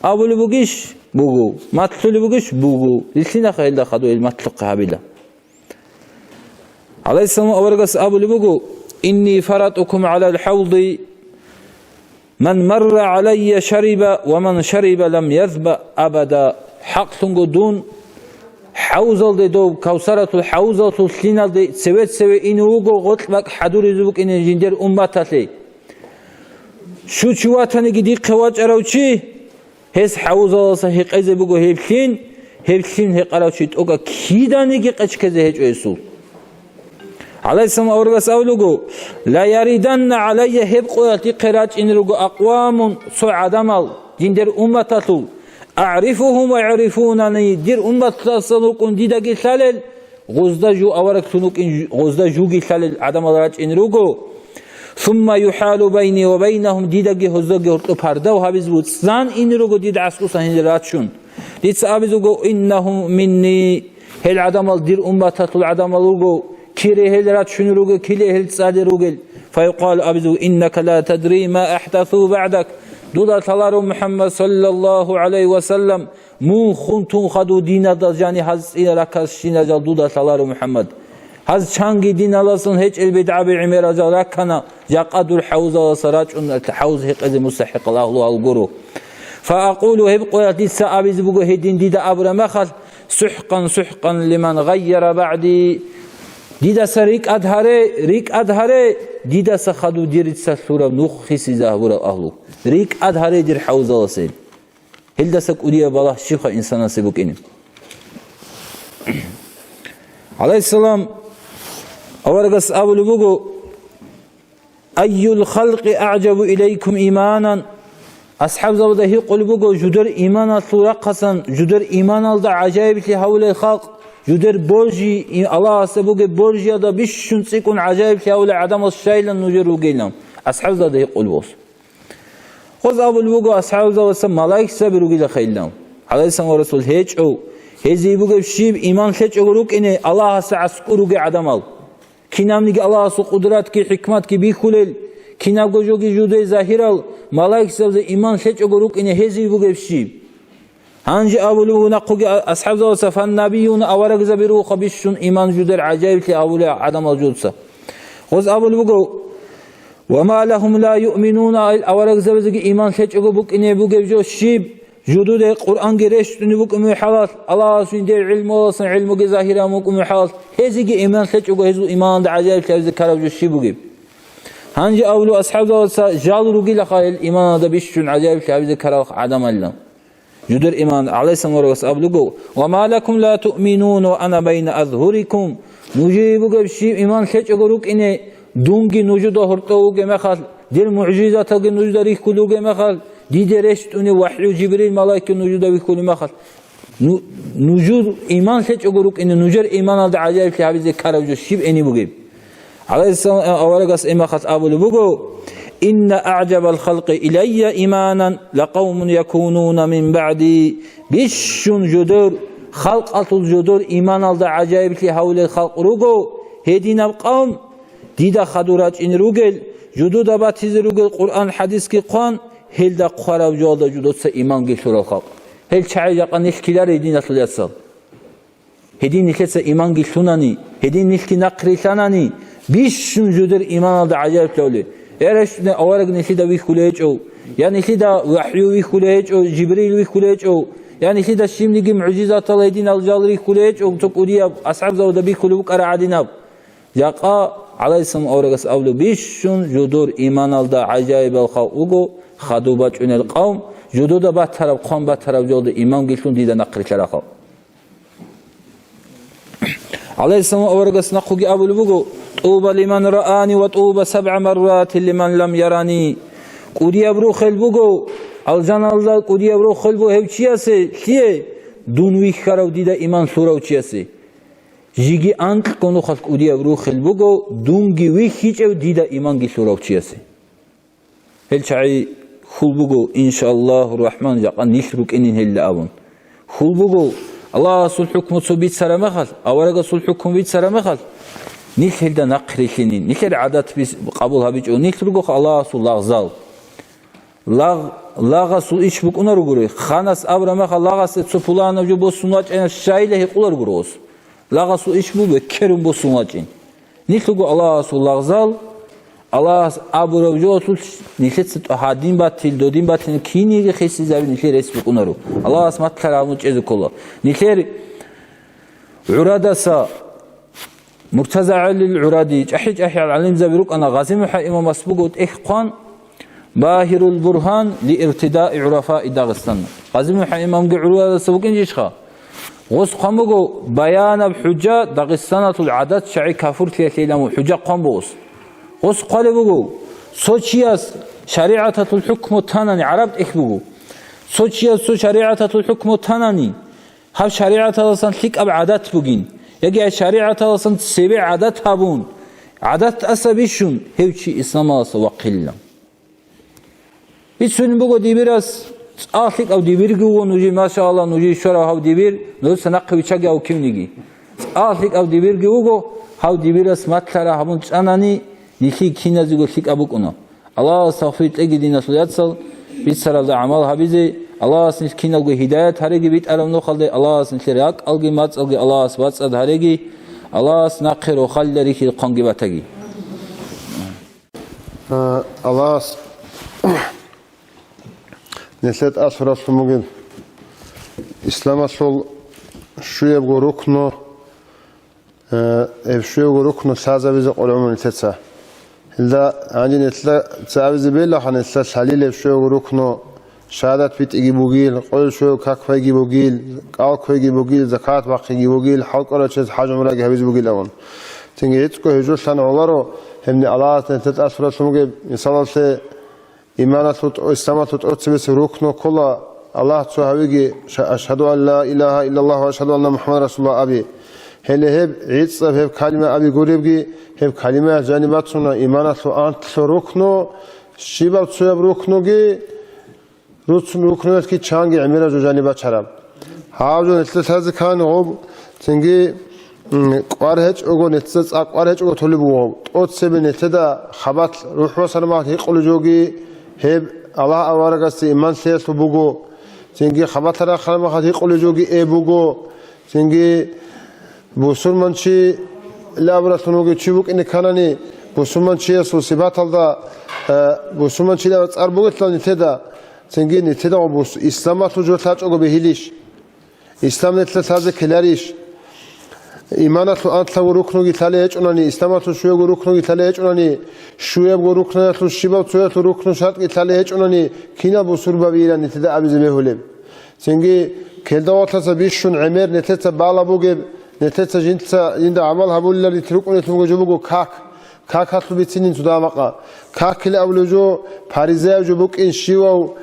Abulu bugiş bugu, matlu bugiş bugu. Lisina khayda khadu el matlu qabila. Aleyhisselam avargas abulu bugu. İnni faratukum ala'l havdi. Men marra alayya shariba ve men shariba lam yazba abada. Haqtungu dun حوزل دو كوثرة الحوزل تلسينال دي سويت سوي إنوغو غطلق حدور يزبك إن جندر أمتاتي شو شواتاني دي قواج أروشي هس حوزل صحيق إذا بقو هيبشين هيق أروشي تقوكا كيداني كي قشكزي هيج ويسول عليه السلام أورغس أولوغو لا يريدن علي هيب قواتي قراج إنروغو أقوام سعدمال جندر أمتاتو أعرفهم ويعرفونني دير أمة تصلوكن ديدا جسالل غزدا جو أورك تنوك غزدا جو جسالل عدم الرج إن روجو ثم يحال بيني وبينهم ديدا جه غزدا جه تبردو هابز وتسان إن روجو ديد عسكو سهين راتشون ديد سأبزوجو إنهم مني هل عدم الدير أمة تطل عدم الروجو كيره هل راتشون روجو كله هل تسال روجل فيقال أبزو إنك لا تدري ما أحدثوا بعدك دودا تلارو محمد صلى الله عليه وسلم مو خنتون خدو دينا دا جاني هز إلى ركز شينا جال دودا تلارو محمد هز چانگي دينا لسن هيج البدعة بعمر جال ركنا يقادو الحوزة وصراج الحوز هيق مستحق الله القرو فأقول هبقوا يتي سأبز بقو هدين ديدا أبرا مخل سحقا لمن غير بعدي ديدا سريك أدهري ديدا سخدو ديرت سسورة نخي سيزاهورة أهلو ريك أدهري دير حوزة وسيل هل دسك أولياء بالله شيخة إنسانا سيبوك إنم عليه السلام أورغس أبو بوغو أي الخلق أعجب إليكم إيمانا أصحاب زوده يقول بوغو جدر إيمانا تلقصا جدر إيمانا دا عجائب لهول الخلق جدر بورجي الله سبوغ بورجي دا بشن سيكون عجائب لهول عدم الشايلا نجر وقيلهم أصحاب زوده يقول بوس خذ أبو الوجو أصحاب ذا وسم ملاك سبر وجيل خيلهم عليه السلام ورسول هيج أو هذي بوجو شيب إيمان هيج أوروك إن الله سعسكر وجي عدمال كنام نيجي الله سو قدرات كي حكمات كي بيخلل كنام جوجي جودة ظاهرال ملاك سبز إيمان هيج أوروك إن هذي بوجو شيب هنجي أبو الوجو نقول أصحاب ذا وسفن النبيون أورق زبيرو خبيشون إيمان جودة عجائب في أول عدم الجودة خذ أبو الوجو وما لهم لا يؤمنون أورق زبزق إيمان هيج أقولك إني بوجب جو شيب جدود القرآن جريش تنبوك محال الله سندير علم وصن علم جزاهير أموك محال هذي إيمان هيج أقول هذو إيمان عجائب تهز كرب جو شيب وجب هنجي أولو أصحاب جال رجيل خال إيمان هذا بيشون عجائب تهز كرب عدم الله جدر إيمان عليه السلام ورسوله وما لكم لا تؤمنون وأنا بين أظهركم نجيبك بشيب إيمان هيج أقولك إني دونگی نوجود هرتوگه مخال دل معجزات هنگی نوجود ریخ کلوگه مخال دیده رشت اونی وحی و جبریل ملائکه نوجود وی کلی مخال نوجود ایمان هیچ اگروک این نوجر ایمان از عجایب که حبیز کربجو شیب اینی بگیم علیه السلام اولگاس ایمخات آبولو بگو إن أعجب الخلق إلي إيمانا لقوم يكونون من بعدي بشن جدر خلق أطل جدر إيمان از عجایب که حول الخلق روگو هدین القوم ديدا خدورات إن روجل جدود باتيز روجل قرآن حديث كي قان هل دا قرب جودا جدود سا إيمان جل شرا خاب هل شعي جاقا نشكيلار هدين أصل يتصل هدين نشكي إيمان جل شناني هدين نشكي نقري شناني بيشن جدر إيمان دا عجائب تولي إيرش أورق نشيدا ويخوليج أو يعني نشيدا وحيو ويخوليج أو جبريل ويخوليج أو يعني نشيدا شيمنيجي معجزات الله هدين الجال ويخوليج أو تقولي أصحاب زودا بيخولوك أرعادينا جاقا عليه السلام أورغس أولو بيشون جدور إيمان الدا عجائب الخوغو خدوبات عن القوم جدود بات طرف قوم بات طرف جود إيمان جيشون ديدا نقر كراخو عليه السلام أورغس نقوغي أولو بغو طوبى لمن رآني وطوبى 7 مرات لمن لم يراني قودي أبرو خلبوغو الجنة الله قودي أبرو خلبو هب چياسي ليه دونوي خراو ديدا إيمان سوراو چياسي جيجي أنك كونو خلق قودي أبرو خلبوغو دونگي وي خيچو ديدا إيمان جي سوراو چياسي هل چعي خلبوغو إن شاء الله الرحمن جاقا نشرك إنين هل أبون خلبوغو الله سول حكم صبيت سلامخل أورغا سول حكم بيت سلامخل نيش هلدا نقريشينين نيش عادات قبولها بيجو نيش رغو الله سول لغزال لاغا سول إيش بك أنا رغوري خانس أبرمخ لاغا سفلان جو بوسوناج أنا شايله يقولر غروس لاغا سول إيش بك كرم بوسوناجين نيش رغو الله سول لغزال الله أبرم جو سول نيش هادين باتيل دودين باتيل كيني خيسي زابي نيش رئيس بك أنا رو الله اسمه كلامه جزء كله نيش عرادسا مرتزع علي العرادي أحج العلم زبيروك أنا غازم إمام مسبوق إخقان باهر البرهان لارتداء عرفاء داغستان غازم إمام عرادة سبوكين جيشخا غوص قامبو بيان بحجة داغستان العادات شعي كافور تيلامو حجة قامبوس غوص قالبو سوتشياس شريعة الحكم التاناني عربت إخبو سوتشياس شريعة الحكم التاناني هاو شريعة الأصلا لك أب عادات بوغين يجي شريعة الأصلا سبع عادات هابون عادات أسابيشون هيوشي إسلام الله وقلا بيتسون بوغو ديبيراس آخلق أو ديبيرغو نجي ما شاء الله نجي شورا هاو ديبير نجي سنقوي چاقي أو كيم نجي آخلق أو ديبيرغو هاو ديبيراس ماتلارا هابون چاناني نيخي كينازيغو خلق أبوك أنا الله استغفرت أجي دينا سلياتسل بيتسر الله عمال هابيزي الله سنش كينالغو هداية هاريجي بيت أرم نخلي الله سنش رياك ألغي مات ألغي الله سباتس أد هاريجي الله سنقر وخلي ريكي القنقي باتاقي الله نسيت أسرى سموغين إسلام أصول شوية بغو ركنو شوية بغو ركنو سازا بيزا قولعون نتسا إلا عندي نتلا تسابيزي بيلا خان نتلا ساليل شوية بغو ركنو شهادت بيت إيجي بوغيل قول شوية كاك فايجي بوغيل قاوك فايجي بوغيل زكاة باقيجي بوغيل حلق أولا چيز حاجة مراجي هبيز بوغيل أون تنجي يتكو هجوش لان أولارو همني الله نتلا أسرى سموغي مثال إيمانات وإسلامات وتأتسبس ركنو كلا الله تسوهويجي أشهد أن لا إله إلا الله وأشهد أن محمد رسول الله أبي هل هب عيد صف هب كلمة أبي قريبجي هب كلمة جانبات سنا إيمانات وأنت ركنو شيباب تسويب ركنوجي ركنوات كي تشانجي عميرة جو جانبات شراب هاوجو نتلت هذا كان غوب تنجي قارهج أقول نتلت قارهج أقول تلبوه أتسب نتدا خبط روح وسلامات يقول جوجي هب الله أوارقست إيمان سياسو بوغو تنجي خبط را خلما يقول جوجي إيه بوغو تنجي بوسر منشي لابراتونوغي تشيبوك إن كانني بوسر منشي سو سبات الله بوسر منشي لابرات أربوغت لو نتدا تنجي نتدا وبوس إسلامات وجوتلاج أقول بهيليش إسلام نتلت هذا كلاريش إيمانات أنت لو ركنوغي تلاج أناني إسلامات شوية ركنوغي تلاج أناني شوية ركنات الشباب شوية ركن شرط تلاج أناني كينا بوسر بابيران نتدا أبي زبيهولب تنجي كلدوات لسبيشون عمر نتلت بالا بوجب نتلت جنت عمل هبول اللي تركون يتمو جبوجو كاك هاتلو بيتسنين تدامقا كاك اللي أولوجو باريزاو جبوك إن شيوو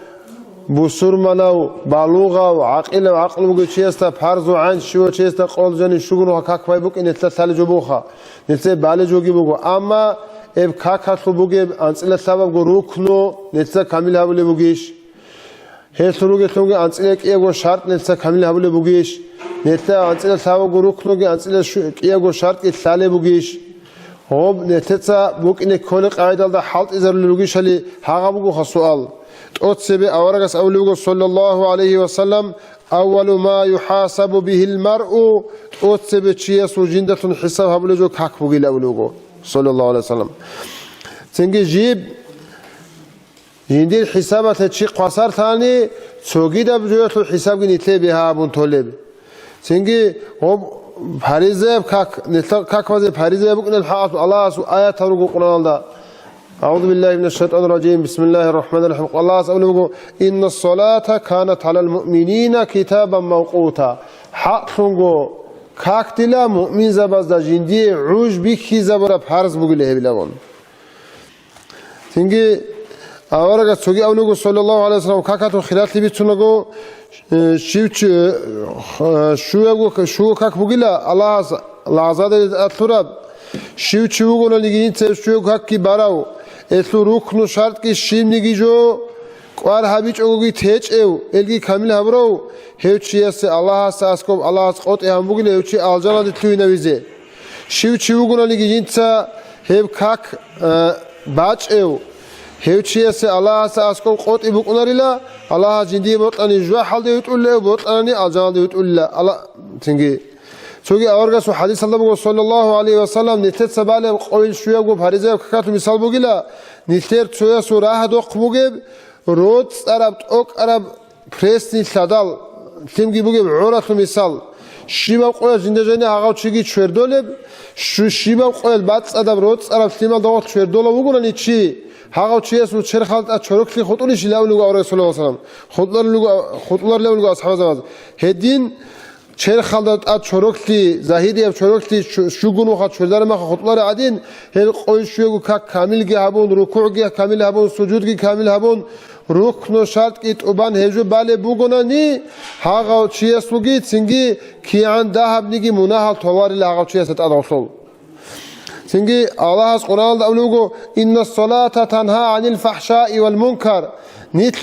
بوسور مناو بالوغا وعقل وعقل بوجو چيستا بارزو عن شيو چيستا قول جاني شغنو كاك فاي بوك إن نتلت سال جبوخا نتلت بالي جوجي بوجو أما إب كاك هاتلو بوجب أنسل سبب روكنو نتلت كامل هبول بوجيش هيسروجي تلوجي أنسلك إيجو شرط نتلت كامل هبول بوجيش نتلا أنسل سبب روكنوجي أنسل إيجو شرط إتسال بوجيش هوب نتلا بوك إن كل قاعدة ده حالت إذا لوجيش اللي هاغبوجو خسؤال أتسبي أورجس أولوجو صلى الله عليه وسلم أول ما يحاسب به المرء أتسبي شيء سجندة حساب هبلوجو كاكبوجي لأولوجو صلى الله عليه وسلم تنجي جيب جندي حسابات شيء قصر ثاني سوجيدا بجوات الحساب جنيتلي بها أبون طلب تنجي هوب بحريزة كاك وزي بحريزة بقول الحق الله سو آيات هرقو قرآن الله أعوذ بالله من الشيطان الرجيم بسم الله الرحمن الرحيم الله سأقول إن الصلاة كانت على المؤمنين كتابا موقوتا حق ثنقو كاكتلا مؤمن زباز دا جندي عوج بكي زبرا بحرز بقوله بلغون تنجي أورغا سوغي أولوغو صلى الله عليه وسلم كاكاتو خلال تبيتونغو شو كاك بقوله الله عزاد التراب شو نلقين شو كاك كي باراو اتلو ركن شرط كي شيم نجيجو قوار هابيج اوغي تيج او الگي كامل هبرو هيوچيس الله ساسكوب الله قوت ام بوغل هيوچي الجانا دتوينا ويزي شو نلقين هيب كاك باچ او هيوچيس الله ساسكوب قوت ابوقناريلا الله جندي بوطاني جو حالده يتقول بوطاني الجانا يتقول الله تنگي سوغي اورغاسو حديث الله صلى الله عليه وسلم نيتت سباله قوي شويه غو فريزه كاتو مثال بوغيلا نيتر سويا سوراه دوق بوغيب رود عرب اوك عرب بريسني سادال تيمغي بوغيب عوراتو مثال شيبا قوي زندجاني اغاوچيغي چوردولب شيبا قوي باц عرب رود عرب تيمال دوق چوردولا بوغوني چي هاغاوچيسو چرخالت چوركلي خطولي شلاولو اورغ صلى الله عليه وسلم خطلر لولو اصحاب زمان هدين چهر خالدات چورکلی زاهیدی چورکلی شگونو خات چردار ما خطلار عدین هر قوی شوگو که کامل گی هبون رکوع گی کامل هبون سجود گی کامل هبون رکن و شرط کی توبان هجو باله بوگونانی هاگا چیه سوگی تینگی کیان دهب نگی مناه تواری لاگا چیه ست اداصل تینگی الله از قرآن داولوگو این الصلاة تنها عن الفحشاء والمنكر نیت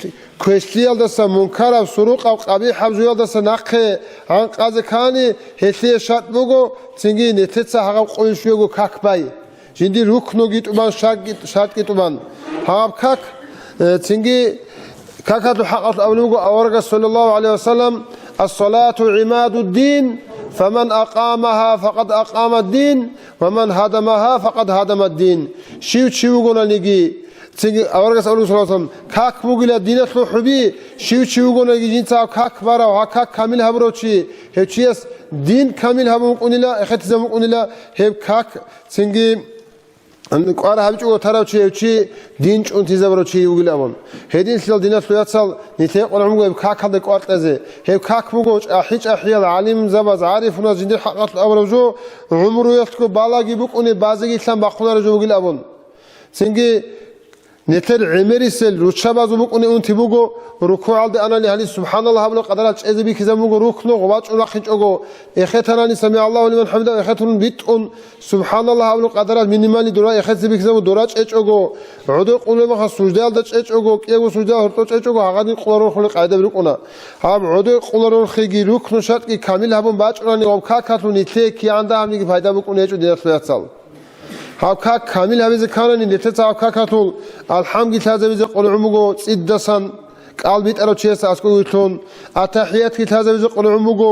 كويسليال دسا منكر او سروق او قبيح حبزويال دسا نقه عن قازكاني هسيه شرط بوغو تنگي نتتسا حقاب قويشويغو كاك باي جندي ركنو گيتوبان شرط گيتوبان حقاب كاك تنگي كاكاتو حقات اولوغو اورغا صلى الله عليه وسلم الصلاة عماد الدين فمن أقامها فقد أقام الدين ومن هدمها فقد هدم الدين شيو نلقي تيجي أورجس أولو صلى الله عليه وسلم كاك بوغيلا دينة حبي شيو قلنا جينتا كاك بارا وكاك كامل هبروشي هيتشيس دين كامل هبوقونيلا إخت زموقونيلا هيب كاك تيجي قارا هبيج أو تراوشي هيتشي دين أنتي زبروشي يوغيلا أمون هيدين سيل دينة فلياتسال نتيق ونعمو هيب كاك هذا قارت أزي هيب كاك بوغوش أحيال عالم زباز عارف وناس جندي حقات الأمروجو عمرو يفتكو بالاجي بوقوني بازجي إسلام باقونا رجو يوغيلا أمون تيجي نتر عمري سل روشابازو بقوني أنتي بوجو ركوع على أنا لهالي سبحان الله هبلو قدرات أزبي كذا بوجو ركنو غباش ونخش أجو إخوتنا سمع الله ولمن حمده إخوتهم بيتون سبحان الله هبلو قدرات مينيمالي دورا إخوت زبي كذا بدورات أجو عدو قلنا ما خص سجدة على أجو كيجو سجدة هرتوش أجو هعاني قلنا خلق عيدا بركونا هم عدو قلنا خيجي ركنو شرط كي كامل هبون باش أنا نقوم كاتون نتلي كي عنده هم نيجي فايدة بكوني أجو دينار فيصل هاكا كامل هذا كانني نتتا هاكا كاتول الحمد لله هذا قول عموجو صدسان قلبي ترى شيء أسكو يتون التحيات كي هذا قول عموجو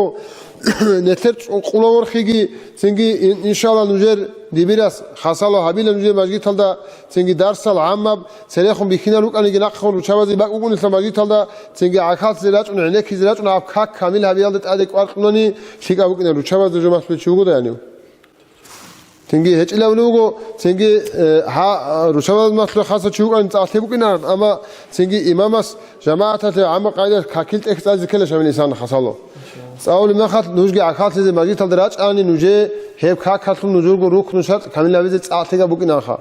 نترج قلور خيجي تنجي إن شاء الله نجر دبيرس خاصة هابيل نجر مجيء تلدا تنجي درس العام سريعهم بيخينا لوك أنا جناق خون وشابزي بقول إسلام مجيء تلدا تنجي عكاس زلاج ونعنيك زلاج ونعكا كامل هابيل ده أديك وارقناني شيء أبوك إنه وشابز جماعة بتشوفه ده يعني تنجي هيك لا ولوجو تنجي ها رشاوات مثل خاصة شو أنت أعتبرنا أما تنجي إمامس جماعة عام قاعدة كاكلت إختصاص كله شامل إنسان خاصله سأول ما خاط نوجي عكاس زي ما جيت الدراج أنا نوجي هيب كاكلت نوجو روك نشاط كامل لابد أعتقد بوكنا خا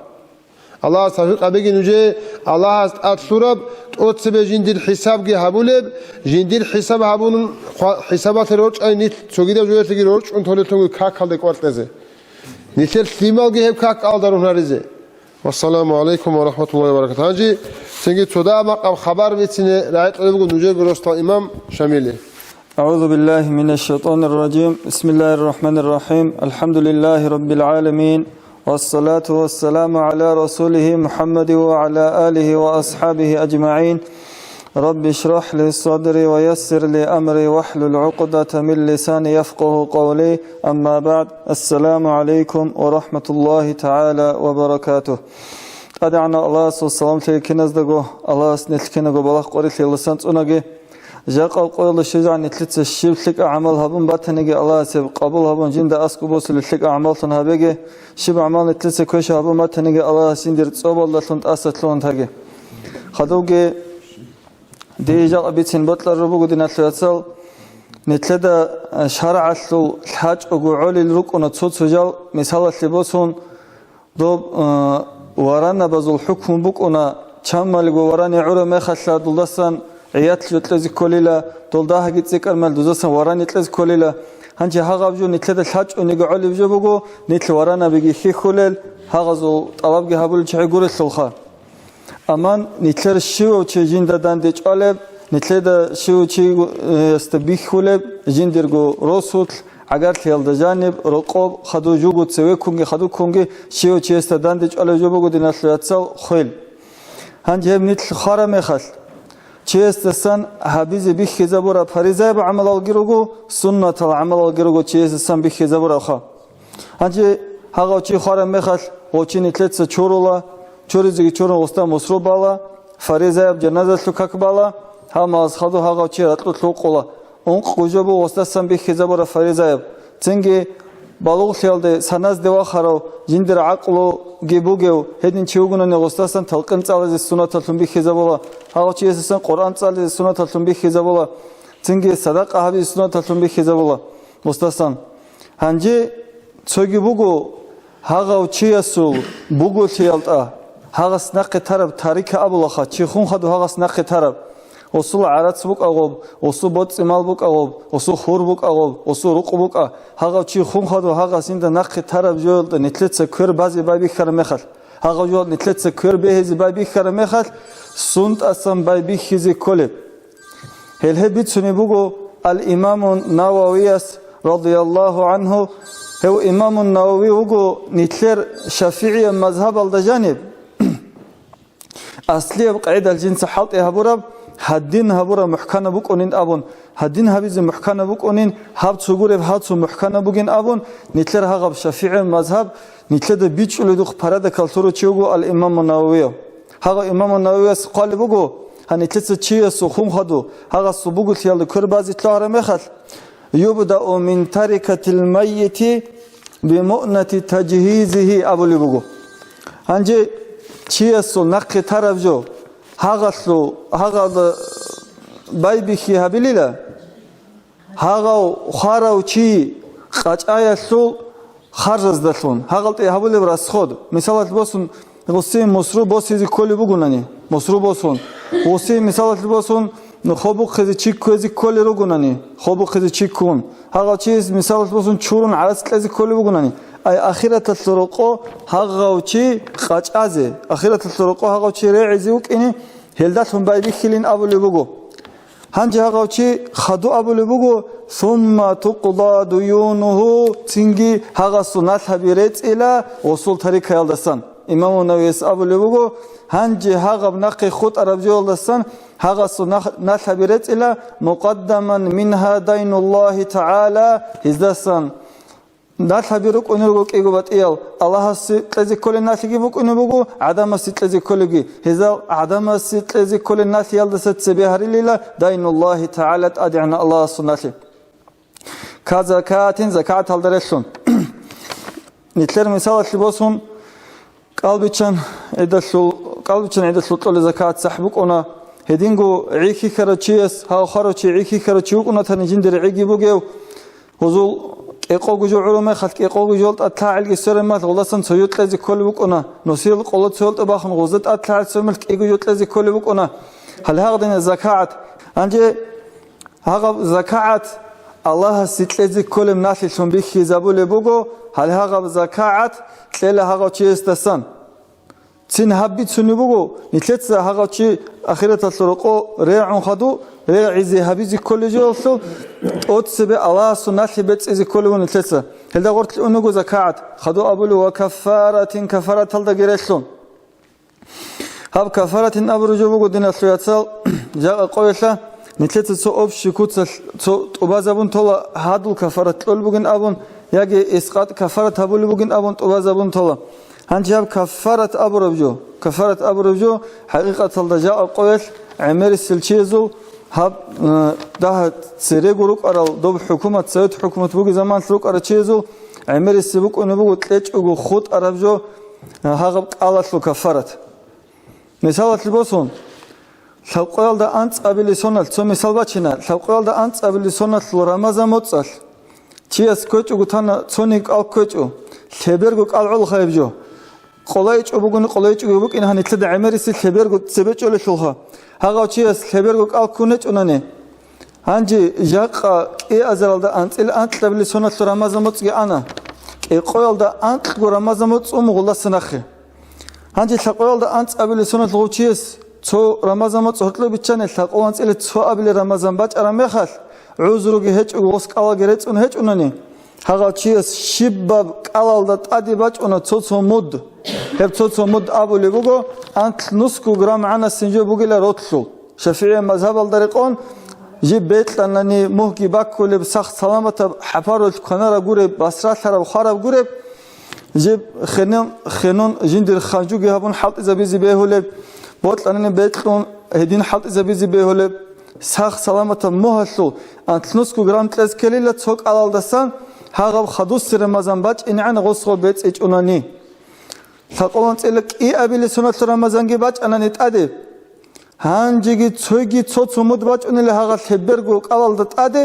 الله سافق أبيجي نوجي الله أتسرب أتسبب جندير حساب جه هبولب جندير حساب هبون حسابات الروج أي نيت سوغيدا جوير تيجي روج أنتوا تقول كاكل دكوارت نزه نيتل سيمال جه كاك ألدارون هرزه والسلام عليكم ورحمة الله وبركاته هنجي سنجي تودا مقام خبر بيتسنة رعاية علمكم نوجي قرصة إمام شميلي أعوذ بالله من الشيطان الرجيم بسم الله الرحمن الرحيم الحمد لله رب العالمين والصلاة والسلام على رسوله محمد وعلى آله وأصحابه أجمعين رب اشرح لي صدري ويسر لي أمري واحلل عقدة من لساني يفقه قولي أما بعد السلام عليكم ورحمة الله تعالى وبركاته أدعنا الله والسلام عليكم الله سنتكنا قبلك قريت لي لسانت أناجي جاء قول الشجاع نتلت الشبلك أعمال هبون باتنجي الله سب قبول هبون جند أسكبوس للك أعمال تنهبجي شب أعمال نتلت كوش هبون باتنجي الله سندر تصوب الله تنت أستلون تاجي خدوجي ديجا أبيتين بطل ربو قدنا ثلاثة نتلدا شرع الحاج أقول الركن تصوجا مثال لبسون دوب ورانا بزول الحكم بكونا شمال وراني عرا ما خشلا دولدسان عيات لتلزي كليلا دولدها جت ذكر مال دولدسان وراني تلزي كليلا هنجي هاغابجو نتلدا الحاج ونيجعل بجوبجو نتل ورانا بيجي خي خلل هاغزو طلب جهابول شيء يقول السلخة أمان نتلر الشيو تجين دان ديج علب نتلدا شيو شيء استبيخ خلب جين درجو رسول اگر خیال دجانب رقاب خدو جوگو تسوی کنگی خدو کنگی شیو چی استدان دیج آل جوگو دی نسلیتسال خیل هنجه نیتل خاره میخال چی استسان حبیز بی خیزابورا فریزای با عمل الگیروگو سنت العمل الگیروگو چی استسان بی خیزابورا خوا هنجه هاگو چی خاره میخال و چی نیتلتس چورولا چوریزگی چورون وستا مصروب بالا فریزای جنازه سلوکاک بالا هم از خدو هاگو چی رتلو تلوقولا اون قوجبو وستاسن بی خیزابورا فریزایب تنگی بالغ خیالده سناز دوا خرو جندر عقلو گیبوگیو هدین چیوگونن وستاسن تلقن صالز سنت تلون بی خیزابولا هاو چیسن قرآن صالز سنت تلون بی خیزابولا تنگی صدق حبی سنت تلون بی خیزابولا وستاسن هنجی چوگی بوگو هاو چیاسو بوگو خیالتا هاو سنق طرف تاریک ابولاخا چی خون خدو هاو سنق طرف وصل عرات بوك أغوب وصل بوت إمال بوك أغوب وصل خور بوك أغوب وصل رق بوك هاغو شيء خون خدو هاغا سند نق تراب جول نتلت سكر بازي باي خر مخل هاغو جول نتلت سكر بهز باي خر مخل سنت أسم باي خزي كله هل هبيت سني بوكو الإمام النووي رضي الله عنه هو إمام النووي بوكو نتلر شافعي مذهب الدجانب أصلي قاعدة الجنس حلط هبورب هدين هبورا محكنا بوكونين أبون هدين هبيز محكنا بوكونين هاب تسوغورب هاتسو محكنا بوكين أبون نتلر هاغب شافعي مذهب نتلر بيتش لدوخ برادة كالتورو تشيوغو الإمام النووي هاغا إمام النووي قال بوكو هنتلر تشيه سخوم خدو هاغا سبوغو تيال كربازي تلار مخل يبدأ من تركة الميت بمؤنة تجهيزه أبو لبوكو هنجي تشيه سو نقي طرف جو هاغسلو هاغا باي بيخي هابيليلا هاغا خاراو چي قاچايا سو خارز دلون هاغلتي هابولي براسخود مثالات بوسون غوسي مصرو بوسي كولي بوغوناني مصرو بوسون غوسي مثالات بوسون خبو خزي چي كوزي كولي روغوناني خبو خزي چي كون هاغا چيز مثالات بوسون چورون عرس كلازي كولي بوغوناني اي اخيره السرقو هاغاوچي قاچازي اخيره السرقو هاغاوچي ريعزي وكني هلداتهم بايبي خيلين ابو لبوغو هانجي هاغاوچي خدو ابو لبوغو ثم تقضى ديونه تنجي هاغاسو نالحبيرت الى وصول طريق يالدسان امام النووي ابو لبوغو هانجي هاغب نقي خود عربجي يالدسان هاغاسو نالحبيرت الى مقدما منها دين الله تعالى هزدسان نالحبيرك ونرغوك إيغوبات إيال الله سيطلزي كل الناس يجيبوك ونبوغو عدم سيطلزي كلغي هزال عدم سيطلزي كل الناس يالدست سبيهاري لله دين الله تعالى أدعنا الله سناتي كزكاة زكاة هالدرسون نتلر مثال لبوسون قلبيشان عدسل طول زكاة سحبوك ونا هدينغو عيكي خرچيس هاو خرچي عيكي خرچيوك ونا تنجين در عيكي بوغيو هزول إقوى جوعلو ما خلك إقوى جولت أطلع على السر ما غلطان سيوت لازم كل بكونا نصير قلت سيوت أباخن غزت أطلع على السملك إقوى جولت لازم كل بكونا هل هذا الزكاة أنجي هذا زكاة الله ست لازم كل الناس اللي بيخي زبول بوجو هل هذا زكاة تلا هذا شيء استسان تين هبيت سني بوجو نتلت هذا شيء أخيرة السرقة ريعون خدو ريع عزي هبيز كل جالسو أتسبع الله سنة بيت عزي كل ونتلسه هل ده قرت أنو زكاة خدو أبلو وكفارة كفارة هل ده جريسون هب كفارة أبرو جوبو دينا سوياتسال جاء قويسة نتلت سو أب شكوت سو أبازبون طلا هادو كفارة طول بوجن أبون يجي إسقاط كفارة هبول بوجن أبون أبازبون طلا هنجاب كفارة أبرو كفارة أبرو حقيقة هل ده جاء قويس عمر السلشيزو هب ده سريغروك أرال دوب حكومة سيد حكومة بوجي زمان سلوك أرا تشيزو عمر السبوك ونبوغو تلج أغو خود أرابجو هاغب قالت له كفارت مثالة لبوسون ლავყვალდა ან წაბილი სონალ ცო მისალბაჩინა ლავყვალდა ან წაბილი სონალ რამაზან მოწალ ჩიას ქოჭუ გთანა ცონი კალქოჭუ ლებერგო კალულ ხაებჯო ყოლაიჭუ ბუგუნი ყოლაიჭუ ბუკინ ჰანიtle და ამერისი ლებერგო ცებეჭოლე შულხა ჰაღავჩიას ლებერგო კალქუნეჭუნანე ანჯი ჟაყა კი აზალდა ან წილ ან წაბილი სონალ რამაზან მოწგი ანა კი ყოლდა ან ყგო რამაზან მოწუმ ღოლასნახე ანჯი ლავყვალდა ან წაბილი სონალ ღოჩიას ცო რამაზან მოწოთლე ბიჩანე ლაყوان წილე ცო აბილე რამაზან ბაჭარა მეხალ უზრუგი ჰეჭუ ოსკალაგე რეწუნ ჰეჭუნანი ჰაღაჩიეს შიბაბ კალალდა ტადი ბაჭუნა ცოცო მოდ ჰებ ცოცო მოდ აბული ბუგო ანთ ნუსკუ გრამ ანა სინჯო ბუგილა როთლუ შაფიე მაზჰაბალდარი ყონ ჟი ბეტლანანი მოჰგი ბაკულე სახ სალამათა ჰაფარულ ქანარა გურე ბასრათარა ხარა გურე ჟი ხენონ ჟინდირ ხაჯუგი ჰაბუნ ჰალტიზა ბიზი ბეჰულე ბოტლანანი ბეტლონ ედინ ჰალტიზა ბიზი ბეჰულე სახ სალამათა მოჰასუ ანთ ნუსკუ გრამ ტრეს კელილა ცოკ ალალდასან ჰაღავ ხადუს რამაზან ბაჭ ინან ღოსხო ბეწ ეჭუნანი ლაყوان წილე კი აბილე სუნათ რამაზანგი ბაჭანანი ტადე ჰანჯიგი ცოიგი ცოცო მოდ ბაჭუნილე ჰაღა ლებერგო ყალალდა ტადე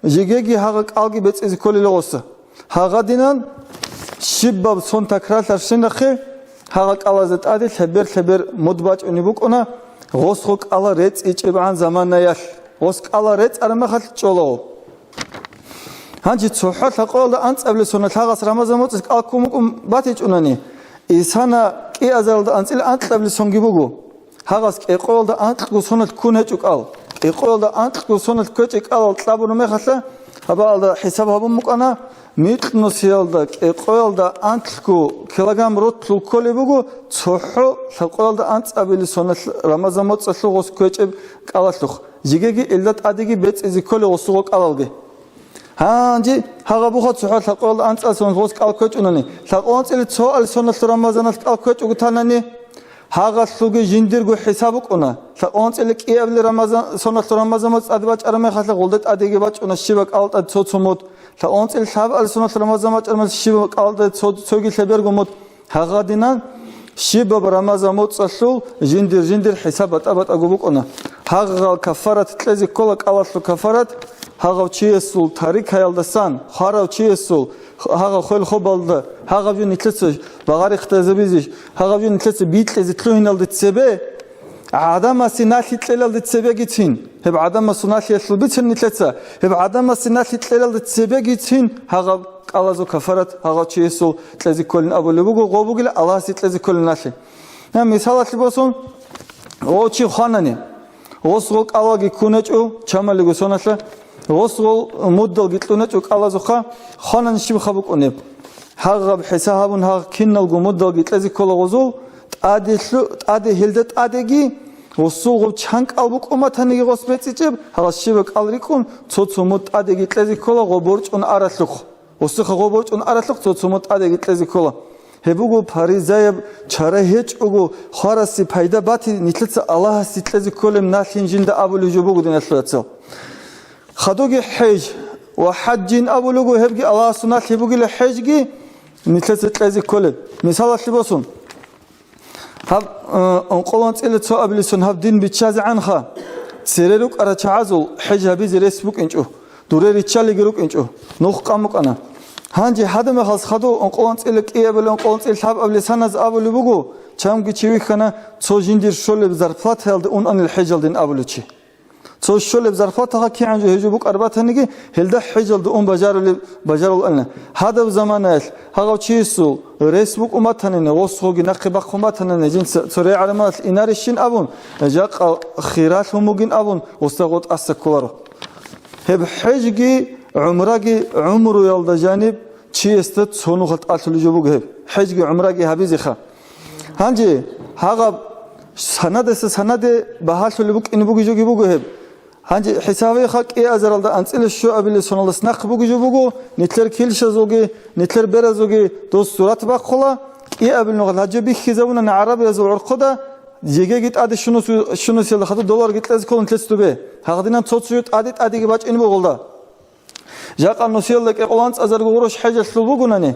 ჟიგეგი ჰაღა ყალგი ბეწიზი კოლილოოსა ჰაღადინან შიბაბ სონთა ქრალარ შენახე ჰაღა ყალაზე ტადე ლებერ მოდ ბაჭუნი ბუკონა ღოსხო ყალა რეწ იჭებან ზამანაიაშ ღოს ყალა რეწ არამახალ ჭოლო ჰანჯი ცოჰა ლაყوان ან წაბლე სუნათ ჰაღას რამაზან მოწის ყალკუმ ბათიჭუნანი ისანა კი აზალდა ან წილ ან წაბლე სონგი ბუგო ჰაღას კი ყოლდა ან ყგო სონათ ქუნეჭუ ყალ კი ყოლდა ან ყგო სონათ ქოჭი ყალ ტლაბუნ მეხასა აბალდა ჰესაბ ჰაბუ მუკანა მიტნოსიალდა კი ყოლდა ან ყგო კილოგრამ როთლუ კოლი ბუგო ცოჰო ლაყوان ან წაბლე სონათ რამაზან მოწესლუ ღოს ქოჭი ყალასლუ ჟიგეგი ელდა ტადიგი ბეწიზი კოლი ღოსუღო ყალალგე ჰანჯი ჰაღა ბუხა ცოჰა ლაყوان ან წასონ ღოს ყალ ქოჭუნანი ლაყوان წილი ცო ალ სონათ რამაზანას ყალ ქოჭუ გთანანი ჰაღა სუგი ჟინდირგუ ჰესაბუ ყონა ლაყوان წილი კი აბლე რამაზან სონათ რამაზან მოწადი ბაჭარა მეხასა ღოლდა ტადიგი ბაჭუნა შიბა ყალტა ცოცომოდ ლაყوان წილი საბ ალ სონათ რამაზან ბაჭარა შიბა ყალტა ცოგი ლებერგუ მოდ ჰაღადინან შიბა რამაზან მოწასლუ ჟინდირ ჰესაბა ტაბატა გუბუკონა ჰაღა კაფარათ ტლეზი კოლა ყალასლუ კაფარათ ჰაღავ ჩიესულ თარიქაილდასან ხარავ ჩიესულ ჰაღა ხელ ხობალდა ჰაღავი ნიცეცე ბაღარი ხტეზებიზი ჰაღავი ნიცეცე ბიტლეზი თლუინალდი ცებე ადამასი ნახი ტლელალდი ცებე გიცინ ჰებ ადამასი ნახი ესლ ბიცინ ნიცეცა ჰებ ადამასი ნახი ტლელალდი ცებე გიცინ ჰაღავ ყალაზო კაფარათ ჰაღავ ჩიესულ ტლეზი კოლინ აბოლებუგო ღობუგილა ალასი ტლეზი კოლინ ნახი და მისალათი ბოსონ ოჩი ხანანი ოსღო ყალაგი ქუნეჭუ ჩამალიგო სონასლა غسل مدل قتلنا جو قلازوخا خانن شيب خبقونه هاغب حسابون هاغ كينلغو مدل قتلزي كل غزو ادي هلدت اديغي غسوغ چانق албукуматани غسبецичеб هاغ شيب قالريكون цоцо мод اديغي قتلزي كل غبورچون аралух осуха غبورچون аралух цоцо мод اديغي قتلزي كل هبوغو паризаеб чара хечугу хараси пайда бати нитлеца аллах ситлези колем нахинжинда абулу жубугу динаслацо خدوگی حج و حجین ابولوگو هبگی الله سنت هبگی لحجگی مثل تلازی کله مثال لباسون هب انقلان تیل تو ابلیسون هب دین بیچاز عنها سرروک ارا چازول حج هبی زرسبوک انجو دوره ریچالی گروک انجو نوخ قامک انا هنجی هدم خاص خدو انقلان تیل کی ابل انقلان تیل هب ابلیسان از ابولوگو چامگی چوی خنا تو جندیر شول بزرفات هلد اون ان الحج دین ابولوچی تو شول بزرفاتها كي عنده هجوبك أربعة نيجي هلدا حجل دون بجارل أنا هذا زمانه هذا شيء ريسبوك أمتنا وصوغي نقبق أمتنا جنس سريع علامات إنارشين أبون جاك خيرات هموجين أبون وستغوت أسكولارو هب حجي عمره يلدا جانب شيء استد سونو خلط أصل جوبك هب حجي عمرك هبيزي خا هنجي هذا سند بحال شلبك إن بوجي جوجي بوجي هب هنجي حسابي خاك إيه أزرالدا أنسئل الشو أبلي سونالس نق بوجي جوبوجو نتلر كيلش زوجي نتلر برزوجي دوس صورات بخلا إيه أبل نقل هجى بيخزونا نعرب يزور عرقدا جيجي جت عاد شنو سيل خدو دولار جت لازم كلن تلستو به هقدينا تصوت سويت عادي جباش إني بقولدا جاك النسيل لك إقلانس أزر جوروش حاجة سلوبوجوناني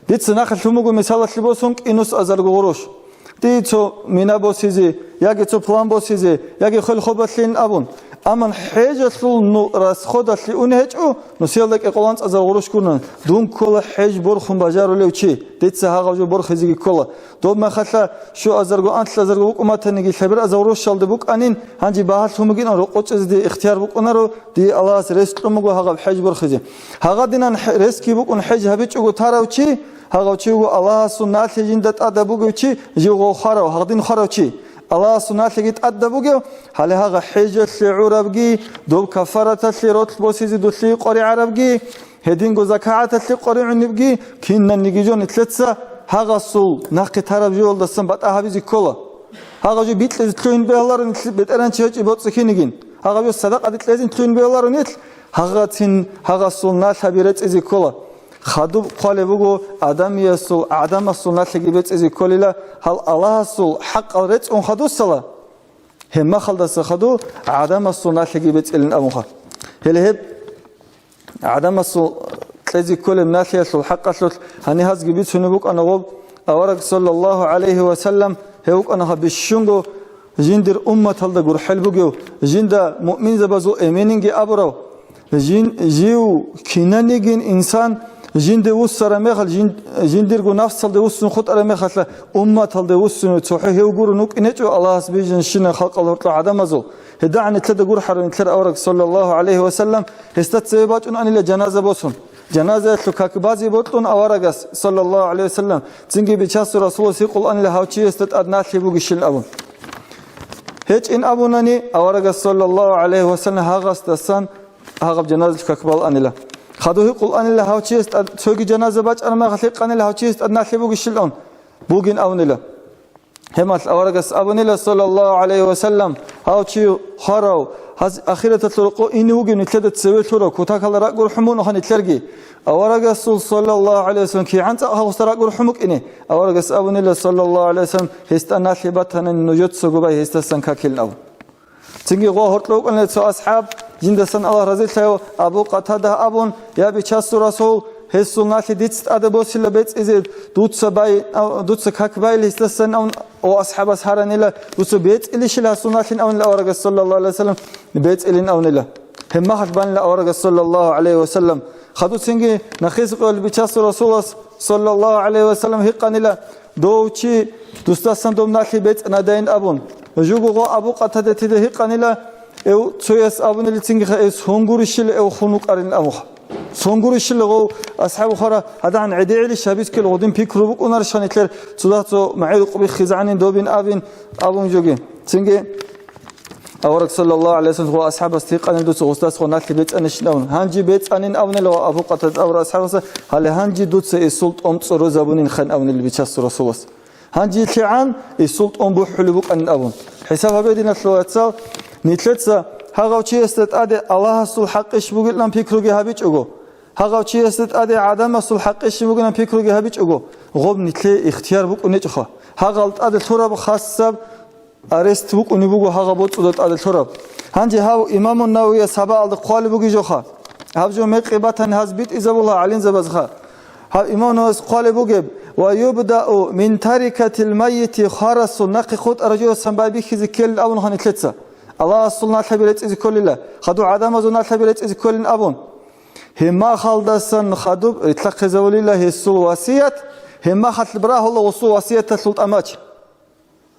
ديت سناخ سلوبوجو مثال سلوبوسونك إنوس أزر جوروش تيتو مينا بوسيزي яги цо план босизе яги хол хобатлин абун аман хежаслул ну расходатли унечу ну селдак эқолан цазагуруш кунан дун кола хеж борхун бажару левчи детса хагавжу борхизиги кола доб махатла шу азаргу антла азаргу букуматаниги хабир азагуруш шалды бук анин ханжи бахал сумугин ро qochizdi ixtiyor buqonaru di Allahs restlumugo hagab hej borxizi hagadinan reski bukun hej habichugo tarawchi hagawchigo Allah sunnat jindat adabugochi jigo kharaw hagdin kharawchi Allah sunnat git adabugo hale haga hej al-urabgi dob kafarat al-rot bosizi dusli qori arabgi hedingo zakat al-qori unibgi kinna nigijon itletsa haga sul naqi tarab yoldasan bat ahabizi kola hagaju bitlez tlün beyaların beteran çeçi botsu kinigin hagaju sadaq aditlezin tlün beyaların et hagatin hagasul nal habiret izi kola khadub qalebugo adam yasul adam asul nal gibet izi kolila hal Allah sul haq alret on khadusala hemma khaldasa khadu adam asul nal gibet ilin amuha hele hep adam asul izi kolim nal yasul haq asul hani haz gibet sunubuk anagob awarak sallallahu aleyhi ve sellem هيوك أنا هبشونغو جندر أمة هذا جور حلبوجو جندا مؤمن زبازو إيمانينجي أبرو جيو كنانيجين إنسان جند وسر مخل جندر جو نفس هذا وسن خط على مخل أمة هذا وسن تصحي هيوجور نوك إنجو الله سبحانه شنا خلق الله طلع عدم زو هدا عن ثلاثة جور حرن ثلاثة أورق صلى الله عليه وسلم هستتسبات أن إلى جنازة بوسون جنازة لكاك بازي بطلون أورغس صلى الله عليه وسلم تنجي بيشاس رسول سيقول أن لهاوشي استد أدنات لبوغش الأبون هيج إن أبوناني أورغس صلى الله عليه وسلم هاغس دستان هاغب جنازة لكاك بال أن له خدوه يقول أن لهاوشي استد سوغي جنازة باج أنا ما خليق أن لهاوشي استد أدنات لبوغش الأون بوغين أون له همات أورغس أبون الله صلى الله عليه وسلم هاوشي خارو هذ أخيرة الطرق إنه وجن ثلاثة سويت طرق وتاك الله رأجر حمون وخن تلرجي أورج الرسول صلى الله عليه وسلم كي عنت هو رأجر حمك إني أورج أبو الله صلى الله عليه وسلم هستنا ثبتنا النجوت سجوبي هستسن ككل أو تيجي غاهر لوك أن أصحاب جندسن الله رضي الله أبو قتادة أبون يا بيشاس رسول هالسنة ديت أدبوس اللي بيت إزيد دوت سباي دوت سكاكباي لستسن أو أصحاب أسهران إلى دوت بيت اللي شلها سنة أو لا أورج صلى الله عليه وسلم بيت إلين أو نلا هم ما حد بان لا أورج صلى الله عليه وسلم خدوا سنجي نخيس قول بيشاس رسول صلى الله عليه وسلم هقان إلى دوتشي دوستسن دوم ناخي بيت ندين أبون جوجو أبو قتادة تده هقان إلى أو تسويس أبون اللي تنجي خيس هنغوريشل أو خنوك أرين أموها سونغوريشل لغو أصحاب خارا هذا عن عديل الشابيس كل غدين بيكروبك ونرشان يتلر صداتو معيد قبي خزعانين دوبين أبون جوجين تنجي أورك صلى الله عليه وسلم هو أصحاب استيقان دوس غستاس خنات بيت أنشنون هانجي بيت أنين أون لو أبو قتاد أور أصحاب هل هانجي دوس السلط أم صرو زبونين خن أون اللي بيتشاس رسول هانجي تلعان السلط أم بحلبك أن أون حساب بدينا سلواتسا نتلتسا هاغوشي استد أدي الله سول حقش بقول لهم فكروجي هابيج أجو هاغوشي استد أدي عدم سول حقش بقول لهم فكروجي هابيج أجو غب نتلي اختيار بق ونجخا هاغلط أدي تراب خاصة أرست بق ونبوجو هاغبوت أدت أدي تراب هنجي هاو إمام النووي سبع على قال بقي جخا هاوجو مقبتن هزبيت إذا والله علين زبزخا هاو إمام النووي قال بقي ويبدأ من تركة الميت خارس النقي خد أرجو السنبابي خزكيل أو نهان تلتسا الله سلنا حبيلت إذ كل الله خدوا عدم زنا حبيلت إذ كل أبون هما خالدسن خدوا إطلاق زول الله السل وصية هما خط براه الله وصو وصية تسلط أماج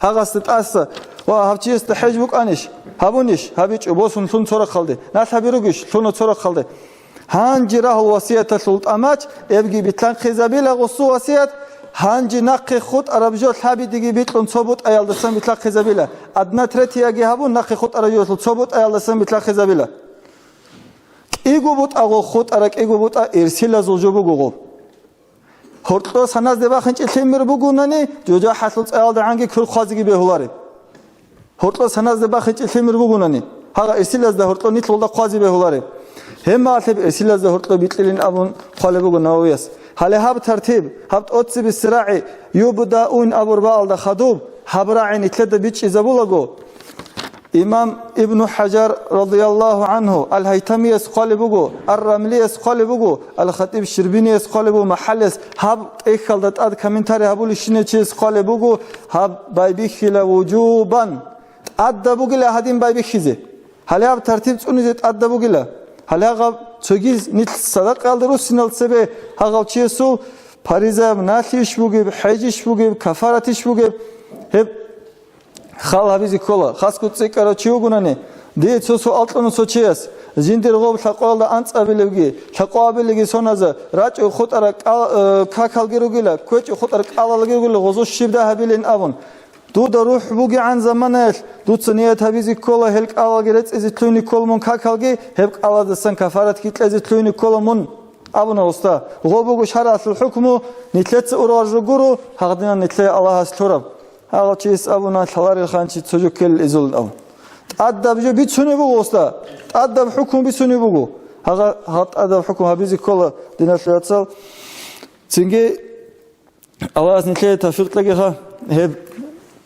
هذا استأس وهبتي استحج بك أنيش هبونيش هبيج أبوسن ثون صورة خالده ناس هبيروجش ثون صورة خالده هانجي راه الوصية تسلط أماج يبقي بيطلق زبيله وصو وصية هانجي نقي خود عربجوت حبي ديجي بيتلون صوبوت أيال دسم بيطلق خزابيله أدنى ترتي أجي هبون نقي خود عربجوت صوبوت أيال دسم بيطلق خزابيله إيجو بوت أغو خود أرك إيجو بوت إرسيل زوجو بوجو هرتلو سناز دبا خنش الحمر بوجونني جوجا حصلت أيال دعنجي كل خازجي بهولاري هرتلو سناز دبا خنش الحمر بوجونني هذا إرسيل زده هرتلو نيتلو دا خازي بهولاري هم أعتبر إرسيل زده هرتلو بيتلين أبون خالبو جناويس هل هاب ترتيب هاب أتسي بالسراعي يبدأون أبو ربال دا خدوب حبراعين ثلاثة بيتش إزابولغو إمام ابن حجر رضي الله عنه الهيتمي يسقالبوغو الرملي يسقالبوغو الخطيب الشربيني يسقالبو محلس هاب إيخال دات أد كمنتاري هابول الشينيشي يسقالبوغو هاب بايبيخي لوجوبا addabu gila hadin bay bixize hali ab tertib unizet addabu gila hali aga çögiz nit sadak kaldırı sinal sebe hagal çiyesu parizab natiş bu gibi haciş bu gibi kafaratiş bu gibi hep xal bizi kola xas kutse karaçıyor gunane diye sosu altını soçiyas jindir gob taqolda antsabiligi taqabiligi sonaza raç xutara kakalgirugila koç xutar qalalgirugila gozo şibda habilin avun du da ruh bugi an zamanel du tsniyat habizi kola helk alalgiret ezitluni kolmun kakalgi hep aladasan kafarat kitlezitluni kolmun abuna usta gobugu sharatul hukmu nitlet urarju guru haqdina nitle Allah astorab haga çis abuna thalar khanchi çocukkel izul av adab jo bir sunu bu usta adab hukm bir sunu bu haga hat adab hukm habizi kola dinasyatsal çünkü Allah nitle tafsiqlagi ha hep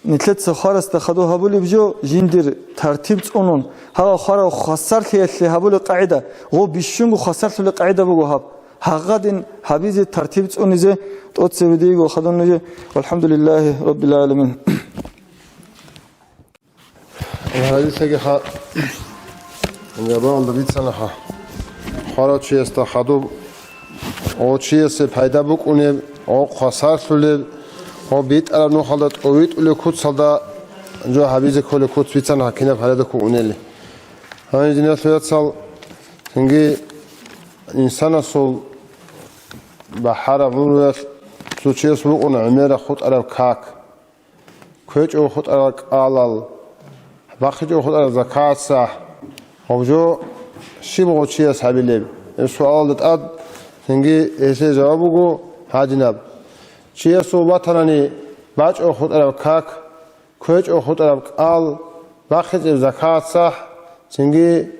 nitlet kharasta khadu habuli bjo jindir tertib onun haga khara khassar khiyatli habuli qaida go bishungu khassarli qaida bu hab hagadin habizi tertib unize tot sevdiği go khadunuje elhamdülillahi rabbil alamin hadise ki ha ya bu anda bitsana ha khara chiyesta khadu o chiyese payda bu une o khassarli o bit ara no halat oyit ule kutsalda jo habize kole kut bitsana hakine farada ku uneli hani dinasiyat sal çünkü insana sol bahara vurur suçes bu ona amera khut ara kak köç o khut ara alal bakıcı o khut ara zakat sa hojo şibo çiyas habile sualat ad çünkü ese cevabı go hacinab çiyas o vatanani baç o khut ara kak köç o khut ara al bakıcı zakat sa çünkü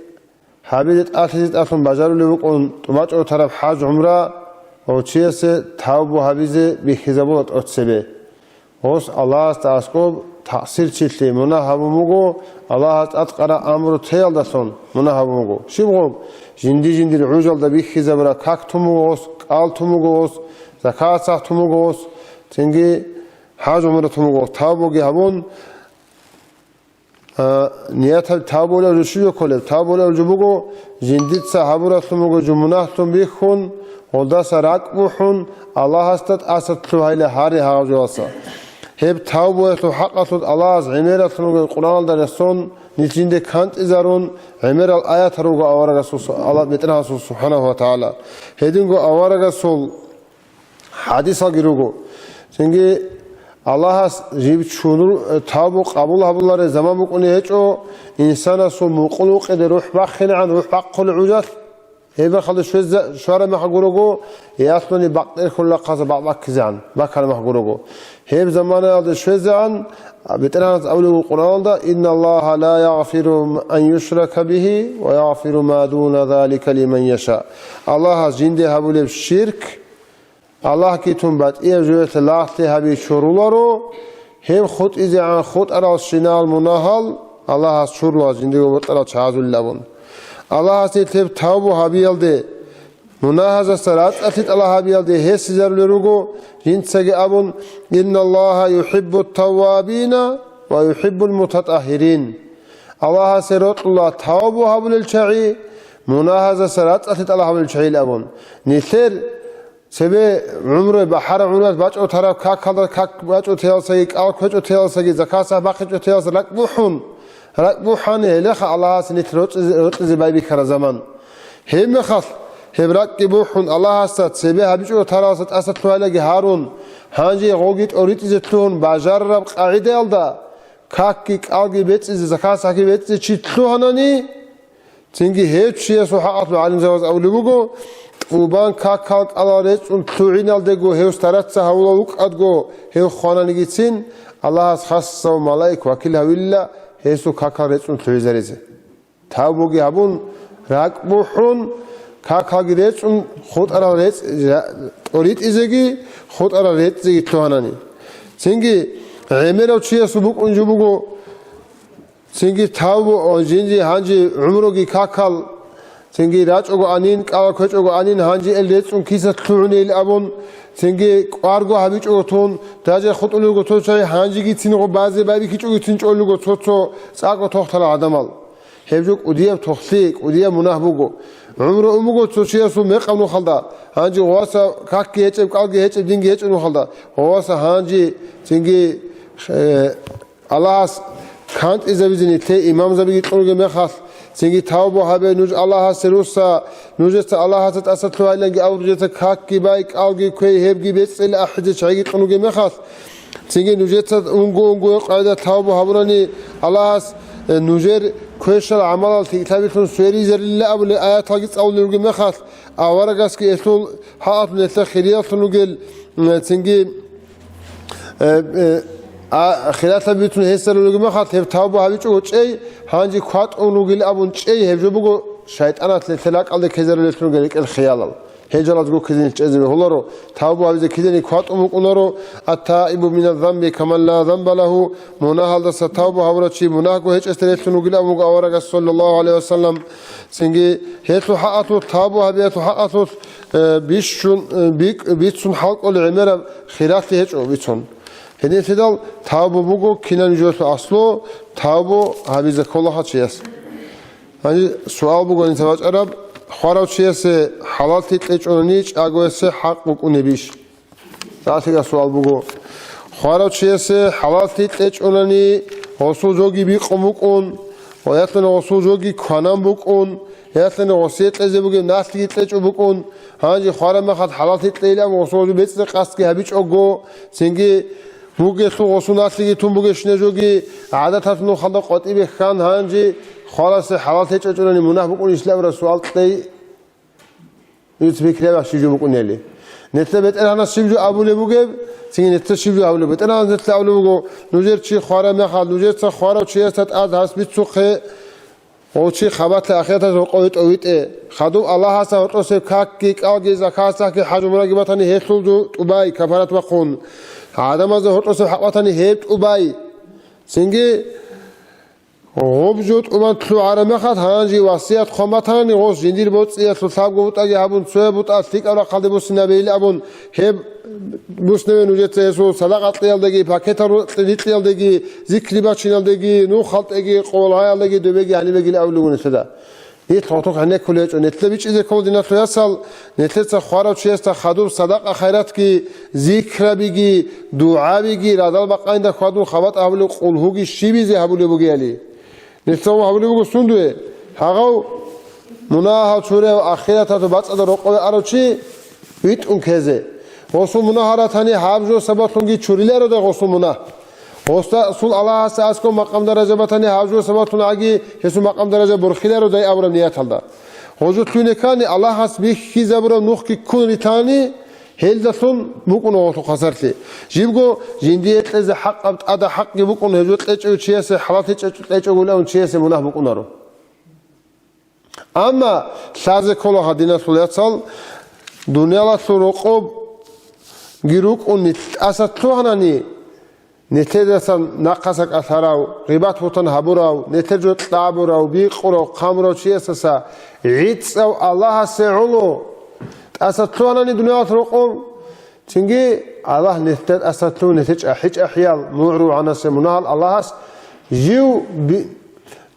habidet atizit afun bajarulu on maç o taraf hac umra o çiyese tavbu habize bi hizabulat otsebe os Allah taskob tahsil çilti munahabumugo Allah atqara amru teyalda son munahabumugo şibgo jindir ujalda bi hizabra kaktumugos altumugos zakat sahtumugos çünkü hac umra tumugos tavbu gi habun niyat tabola rüşüyo kolev tabola rücubugo jindit sahabura sumugo jumunahtum bihun olda sarak buhun Allah hastat asat tuhayle hari hağcıasa hep tavbu etlu haqqasut Allah az imera sumugo Kur'an'da reson niçinde kant izarun imeral ayat harugo avara rasul Allah metin rasul subhanahu wa ta'ala hedingo avara rasul hadisa girugo çünkü Allah jib çunur tabu qabul habulları zaman bu konu hiç o insana su muqluq ede ruh bakhin an ruh baqul ujat hebe khalı şara mahgurugo yasluni baqdir kulla qaza baqbak kizan bakal mahgurugo heb zamana aldı şezan bitiran avlu Kur'an'da inna Allah la yaghfiru an yushraka bihi ve yaghfiru ma duna zalika limen yasha Allah jinde habule şirk Allah ki tumbat evjet lahte habi şurularo hem khut izi an khut aral shinal munahal Allah has şurla zindagi mutala chazul labun Allah has teb tawbu habi alde munahaza salat atit Allah habi alde he sizarlurugo jinsagi abun inna Allah yuhibbu tawwabina ve yuhibbul mutatahhirin Allah has rotullah tawbu habul cha'i munahaza salat atit Allah habul cha'i labun nisir sebe umre bahara umre baç o taraf kak kalır kak baç o teyalsayı al koç o teyalsayı zakasa bakıç o teyalsayı rakbuhan eleh Allah seni trot zibaybi kara zaman hem khas hebrak gibuhun Allah hasat sebe habiç o tarafsat asat tuhalagi harun hanji gogit orit izetlun bajarrab qaide alda kak ki algi bet zakasa ki bet çitlu hanani çünkü hiç şey suhat ve alim zavaz avlugo uban kalk alaret und tu'in aldego heus taratsa havluk adgo heu khonani gitsin Allah khassa ve malaik vakil havilla hesu kakaret und tu'izerize tabugi habun rakbuhun kakagiret und khut araret orit izegi khut araret zegi tuhanani çünkü emera uçuya subuk unjubugo çünkü tabu jinji hanji umrogi kakal تنجي راج أو عنين كأو كوج أو عنين هانجي الليت أن كيسة تلوني الأبون تنجي قارجو هبيج أو تون تاجي خط أولو تون شيء هانجي كي تنو بعض بعدي كي تجو تنج أولو تون ساق تختار عدمال هبجوك وديه تخليك وديه مناهبوجو عمره أموجو تشيء سو مقام نخلدا هانجي واسا كاكي هيك كاكي هيك دينجي هيك نخلدا واسا هانجي تنجي الله كانت إذا بيجني تي إمام زبيجي تقولي مخاف تنجي تاوبو هبه نوج الله سروسا نوجت الله تتأسط له إلى أورجت كاكي بايك أوجي كوي هبجي بيت إلى أحد شيء تقولي مخاف تنجي نوجت أنجو قاعدة تاوبو هبراني الله نوجر كويشل عمل تكتابيتون سوري زر الله أبو الآيات هاجت أول نرجع مخاف أورجاس كي يسول حاط من الخيريات نقول تنجي خلافة بيتون هسر نرجع مخاف هب تابو هبيج أو شيء هانجي خات أو نقول أبون شيء هبجو بقو شيطانات لثلاث على كذر لثنقول الخيال هجرات جو كذين تجزم هلارو تابو هبيج كذين خات أمك هلارو التائب من الذنب كمن لا ذنب له مناهل دست تابو هورتشي مناهكو هج استريت نقول أمك أورجاس صلى الله عليه وسلم سنجي هتو حقتو تابو هبيتو حقتو بيتشون حق العمرة خلاف هج أو بيتشون هني فدال تابو بقو كنا نجوت أصله تابو هبيز كلها شيء يعني سؤال بقو نتواج عرب خارج شيء حلال تيجونيش أقوى حق بقو نبيش ذاتي سؤال بقو خارج شيء حلال تيجوني وصول جوجي بيقومكون وياتنا وصول جوجي كانام بقون ياتنا وصيت لازم بقو ناس تيجو بقون هانجي خارج ما خد حلال تيجلام وصول بيت قاسكي هبيش أقو سنجي بوجي تو وصونات لي توم بوجيش نجوجي عادة هتنو خلق قطعي بخان هانجي خلاص حالات هيك أجرني مناه بكون إسلام رسول تي يتبكر يا شيء جو بكون يلي نتبت أنا نسيب جو أبو لبوجب تيجي نتشيب جو أبو لبت أنا نزلت أبو لبوجو نجير شيء خارج ما خال نجير شيء خارج شيء تتأذى هس بتسوق أو شيء خبرت آخرت قويت قويت خدوم الله هسا وتوسف كاك أوجي زكاة كي حجم راجبتني هيتول جو أباي كفارة وقون عدم از هوت حقوقتني هيبت أباي سنجي غبجوت أمان تلو عرمه خد هانجي وصيات خمتاني غوش جندير بوت سيات لطاب بوت أجي هبون سوى بوت أستيك أولا قلب بوس نبيل أبون هب بوس نبي نوجت سيسو صدقات ليال دقي باكتر ليال دقي ذكري باتشينال دقي نو خلط أجي قولها دقي دوبيجي يعني بيجي الأولون سدا يتحطوك عنك كلية نتلبيش إذا كل دينا تياسل نتلت خارج شيء استخدام صدقة خيرات كي ذكر بيجي دعاء بيجي رادل بقى عند خادم خبط أهل قلهوجي شيء زي هبولي بوجي عليه نتسوى هبولي بوجي سندوه هاو مناها شورى آخرة تبعت هذا رقم أروشي بيت كذا غسل مناهرة ثاني حابجو سبتونجي شوريله رده غسل مناه غسل رسول الله سأسكم مقام درجة بتاني حابجو سبتون عجي يسوع مقام درجة برخيله رده أبرم نيات هذا غسل تونيكاني الله حسبيه كذا برا نوخ كي كون ريتاني هيلدسون بكون غسل خسرتي جيبكو جنديت لز حق أدا حق بكون هجوت ليش شيء سه حالات ليش أقول أون شيء سه مناه بكون نارو أما سازه كله هدينا سوليات سال دنيا لا سرقوب جيروك ونت أسطوهناني نتدرسن نقصك أثراو غيبات وطن هبوراو نتجوت لعبوراو بيقراو قامراو شيء سا عيد أو الله سعلو أسطوهناني دنيا سرقوب تنجي الله نتد أسطو نتج أحج أحيال معرو عنا سمنال الله جيو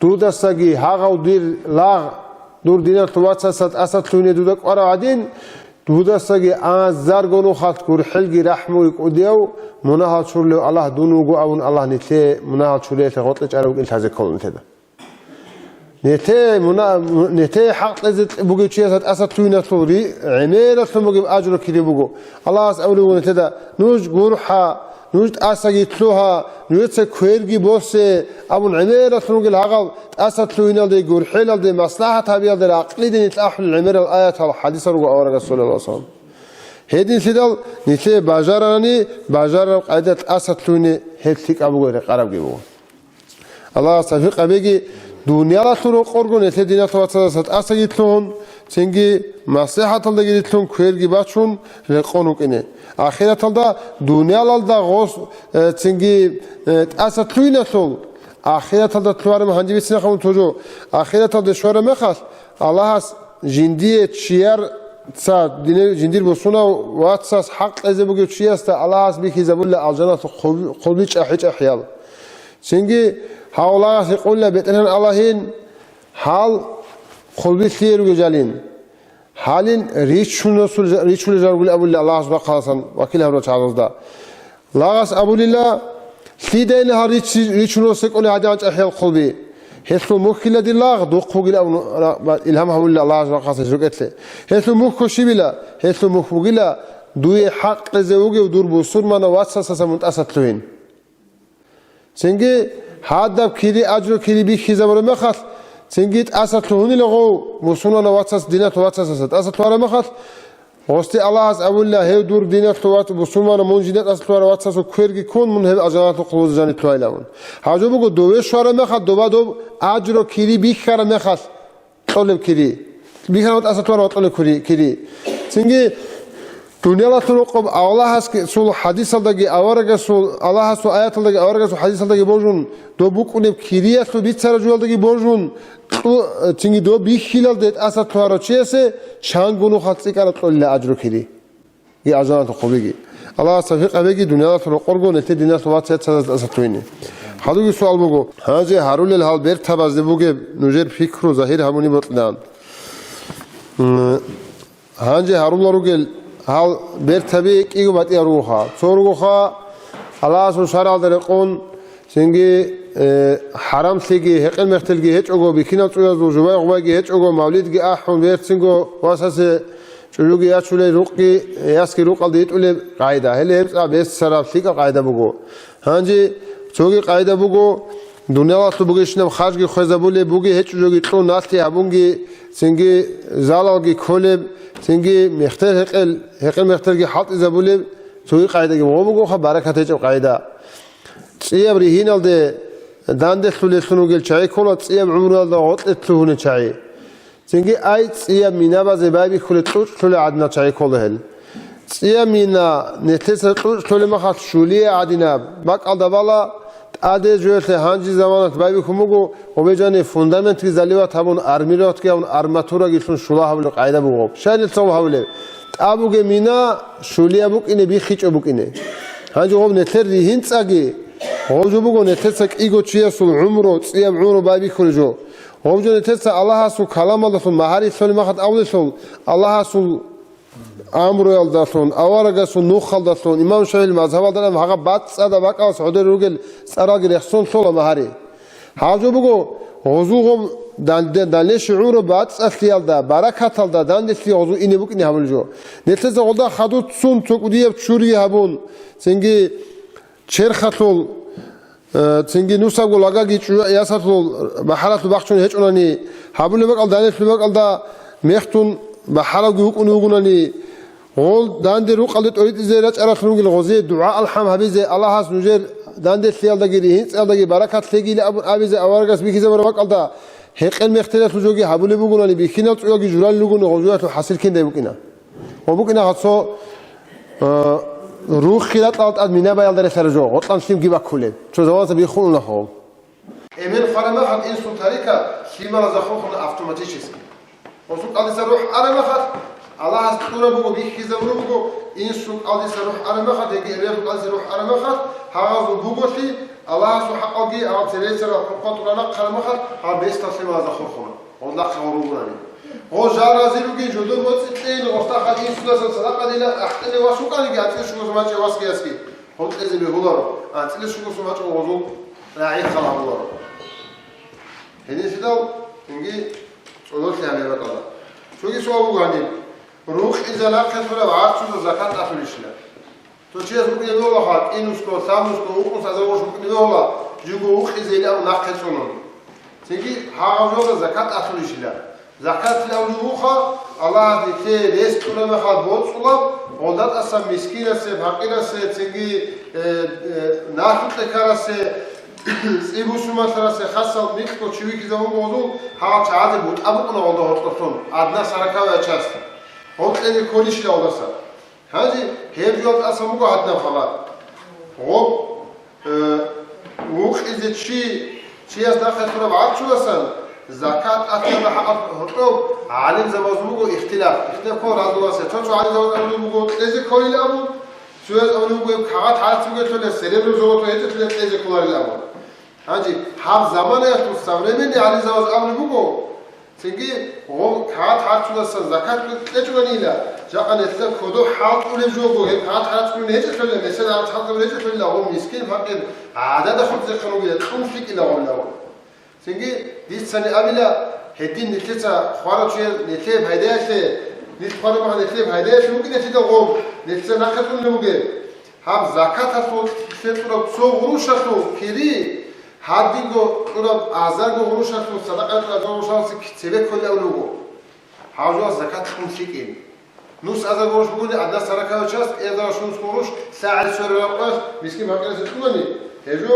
دودساجي هاغو دير لاغ دور دينا تواتسات أسطوني دودك ورا عدين دودساجي أزار جونو خات كور حلقي رحمو يقوديو مناها شورلو الله دونو جو أون الله نتى مناها شورلو تغطلج أروق إنت هذا كلام تدا نتى حق لزت بوجي شيء أسطوني ثوري عميرة ثم بوجي أجر كذي بوجو الله أولو نتدا نوج جورحة نوجد أساجي تلوها نوجد سكويرجي بوس أبو العميرة ثم قال عقل أسطوني الدي جور حيل الدي مصلحة هبي الدي عقلي دي نتأحل العميرة الآيات الحديث رجع أورج صلى الله عليه وسلم هذه سيدال نتى باجراني باجر قاعدة أسطوني هتيك أبو غير قرب جيبو الله سافق أبيجي دنيا لا تروق أرجون نتى دينا تواتسات أساجي تلون تنجي مصلحة الدي تلون كويرجي باتشون لقونك إنه آخرت الدا دنیا لالدا غوس تنگی أسطوی نسول آخرت الدا توارم هنجی بسیار خون توجو آخرت الدا شوار مخاص الله هست جندي تشير تسا جندير بوسونا واتساس حق إذا بقول تشيستا الله أسبيك إذا بقول الجنة قلبيش أحيج أحيال سنجي هؤلاء يقول له بيتنا اللهين حال قلبي خير وجالين حالين ريشون جارول أبو الله سبحانه خلاصا وكيل هذا شعار ده لاغاس أبو الله سيدين ها ريشون سكول هذا أحيال قلبي هسلو مخيلة الله دوق فوقي لا إلهام هم الله سبحانه خلاص جوكتله هسلو مخشي بلا هسلو مخفوقي لا دوي حق زوجي ودور بوسور ما نواتسا منتأسد سنجي هذا كيري أجر كيري بيخيزا برمخات سنجيت أسد لهوني لغو مسونا نواتساس دينات واتساس أسد لهورا مخات وستي الله عز أولا هي دور دينات لوات مسلمان منجدات أسد لهورا واتساس وكويرجي كون من هذا أجرات القلوز جاني تلايلون هاجو بقول دوي شوارا مخات دوبا دوب أجر كيري بيخارا مخات طلب كيري بيخارا أسد لهورا طلب كيري سنجي دنيا لا تروقب الله هس سول حديث الدقي أورجا سول الله هس آيات الدقي أورجا سول حديث الدقي بورجون دو بوك ونب كيريا سول بيت سرجول الدقي بورجون تيجي دو بيخيل ديت أسد ثوارا شيء شانغونو خاطئ كارت الله أجر كيري ي أجرات القبيجي الله سفيق أبيجي دنيا لا تروقرجون نت دنيا سوات سات أسد تويني هذا السؤال بقول هذا هارول الحال بيرت تباز بقول نجار فكر ظاهر هموني بطلان هذا هارول رجل هال بيرتبي كيو باتي روحا صوروخا الله سبحانه وتعالى سنجي حرام سيجي هقل مختلجي هيج أجو بكينا تقول زوجوا غواجي هيج أجو مولد جي أحون بيرت سنجو واساس شلوجي يشولي روقي ياسكي روق الديت ولا قاعدة هل هيبس بس سراب سيكا قاعدة بقو هنجي توجي قاعدة بقو دنيا لا تبغيش نم خارجي خزا بولي بوجي هيج جوجي تلو ناسي هبونجي سنجي زالالجي كولب سنجي هقل مختلجي حط إذا بولي توجي قاعدة جي مو بقو خبركة هيج قاعدة تسيب ريهين الده داندل سولي سنوجل شاي كولا تسيب عمره الده عطل تلوهن شاي سنجي أي تسيب مينا بزبابي كل تلو عدنا شاي كولهل تسيب مينا نتلس تلو مخاط شولية عدنا باك على بالا عاده جوته هنجی زمانت باید کموگو و بجانه فوندامنت کی زلیات همون آرمیرات که اون آرماتورا گیشون شولا هول قاعده بگو شاید تو هوله آبوگه مینا شولیه بک اینه بی خیچ بک اینه هنجی هم نتر ریهین تاگی هوجو بگو نتر سک ایگو چیه سول عمرو تیم عمرو باید کلجو هوجو نتر سک الله سو کلام الله سو مهاری سول مخات اول سول الله سو امرو یلداسون اوارگاسون نوخالداسون امام شافعی مذهب دارم هاگا بات ساده باکا سعودی روگل سراغ رخصون سولا مهاری هاجو بگو حضوهم دانه شعور بات اصلیال دا برکت دا دانه سی حضو اینه بک اینه همونجو نتیجه خدا خدود سون تقدیه چوری هبون سنگی چرخاتول سنگی نوساب گلاگا گیچو یاساتول بحالت بخشون هیچ اونانی هبون بک دانه بک دا مختون بحالت گوک اونانی قول داندي روق قلت أريد إزاي أرى خلوق الغزي دعاء الحم هبيزة الله هاس نجير داندي سيال دقيري هين سيال دقيري بركات تيجي لأبو أبيزة أوارقس بيكي زبر وقال دا هيك المختلف لجوجي هبولي بقولنا اللي بيكينا تقولي جرال لجون غزوات وحصل كندا بكينا وبكينا هتصو روح خلات لات أدمينا بيال دري سرجو غطان سيم جيبك كله شو زمان سبيخون لهم إمين فرما خد إنسو تاريكا سيما رزخوخنا أفتوماتيشيس وسوق قال سروح أنا ما خد الله استورا بقول بيخيز بقول إنسو قال سروح أنا ما خد يجي أبيض قال سروح أنا ما خد هذا بقولي الله سو حقي أو تريسر حقوق لنا قال ما خد هذا بيستسلم هذا خرخنا والله خروجنا هو جارا زيلوكي جودو متسلين وقتا خد إنسو ده صدق دينا أحتني وشو كان يجي أتلي شو سمعت واسكي أسكي هم تلزم بهولار أتلي شو سمعت ووضو راعي خلا هولار هني سيدال إنجي صدق يعني بقى شو يسوى بقولي روح إذا لا كسر بعد شو الزكاة أخليشنا توشيء ممكن يقول خاط إنوسكو ساموسكو وكم سازوش ممكن يقول جوجو روح إذا لا ناقصون تيجي هاجو الزكاة أخليشنا زكاة الأولوخة الله ذكي ليس كل ما خاط بوت صلاب ولدت أسم مسكينة سب حقيرة سب تيجي نافت لكارة سب سيبو سوما سرا سب خاصة ميكتو شوي كذا هو موضوع ها تعاد بود أبو كنا والله هرطون عدنا سركا ويشاست هم اللي كلش لا ودرسا هذه هي بيوت أسموه عدنا خلاص هو وق إذا شيء أصلا خسرنا بعد شو لسان زكاة أكل حق هتو عالم زوجمو اختلاف كون هذا واسه تو عالم زوجمو تيجي كل الأمر شو أولو كعات حالت سوى تقول سرير زوجته هيك تقول تيجي كل الأمر هاجي حاب زمانه تستمر مني عالم زوجمو سنجي هو كعات حالت سوى زكاة تقول نيلا جاء نسل كدو حالت ولا جوجو هي كعات حالت تقول هيك تقول مثلا حالت تقول هيك تقول هو مسكين فقير عدد خد ذكروا يتكون فيك إلى ولا سنجي دي سنة قبل هدين نتلتا خوارج نتلب هدايته نتخرج مع نتلب هدايته ممكن نتلتا غوم نتلتا نقطون نموجي هم زكاة هتو تطلب سو غروش هتو كذي هادينغو تطلب أعزارغو غروش هتو صدقات غروش هتو كتبه كل أولوغو هاوجو زكاة خمسين نص أزار غروش بقولي عدنا سرقة وشاست إذا شو نص غروش ساعة سوري رقاس مسكين ما كنا ستكوني هجو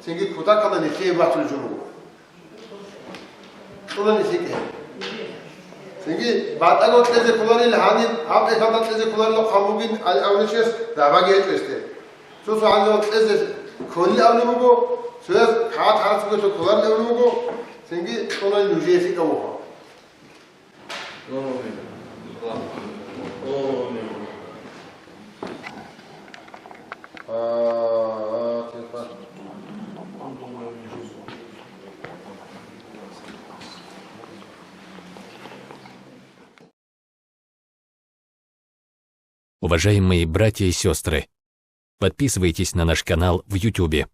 سنجي كوتا كنا نتلب باتل جمو طولني سيكه سنجي بعد أقول تلزي كلاري لهانين عم إخوان تلزي كلاري لو خاموجين أول شيء دعواجي هتوسته شو عنده تلزي كل أول مجو شو حات حات سوى تو كلاري أول مجو سنجي طولني نجيه سيكه وها Уважаемые братья и сестры, подписывайтесь на наш канал в YouTube.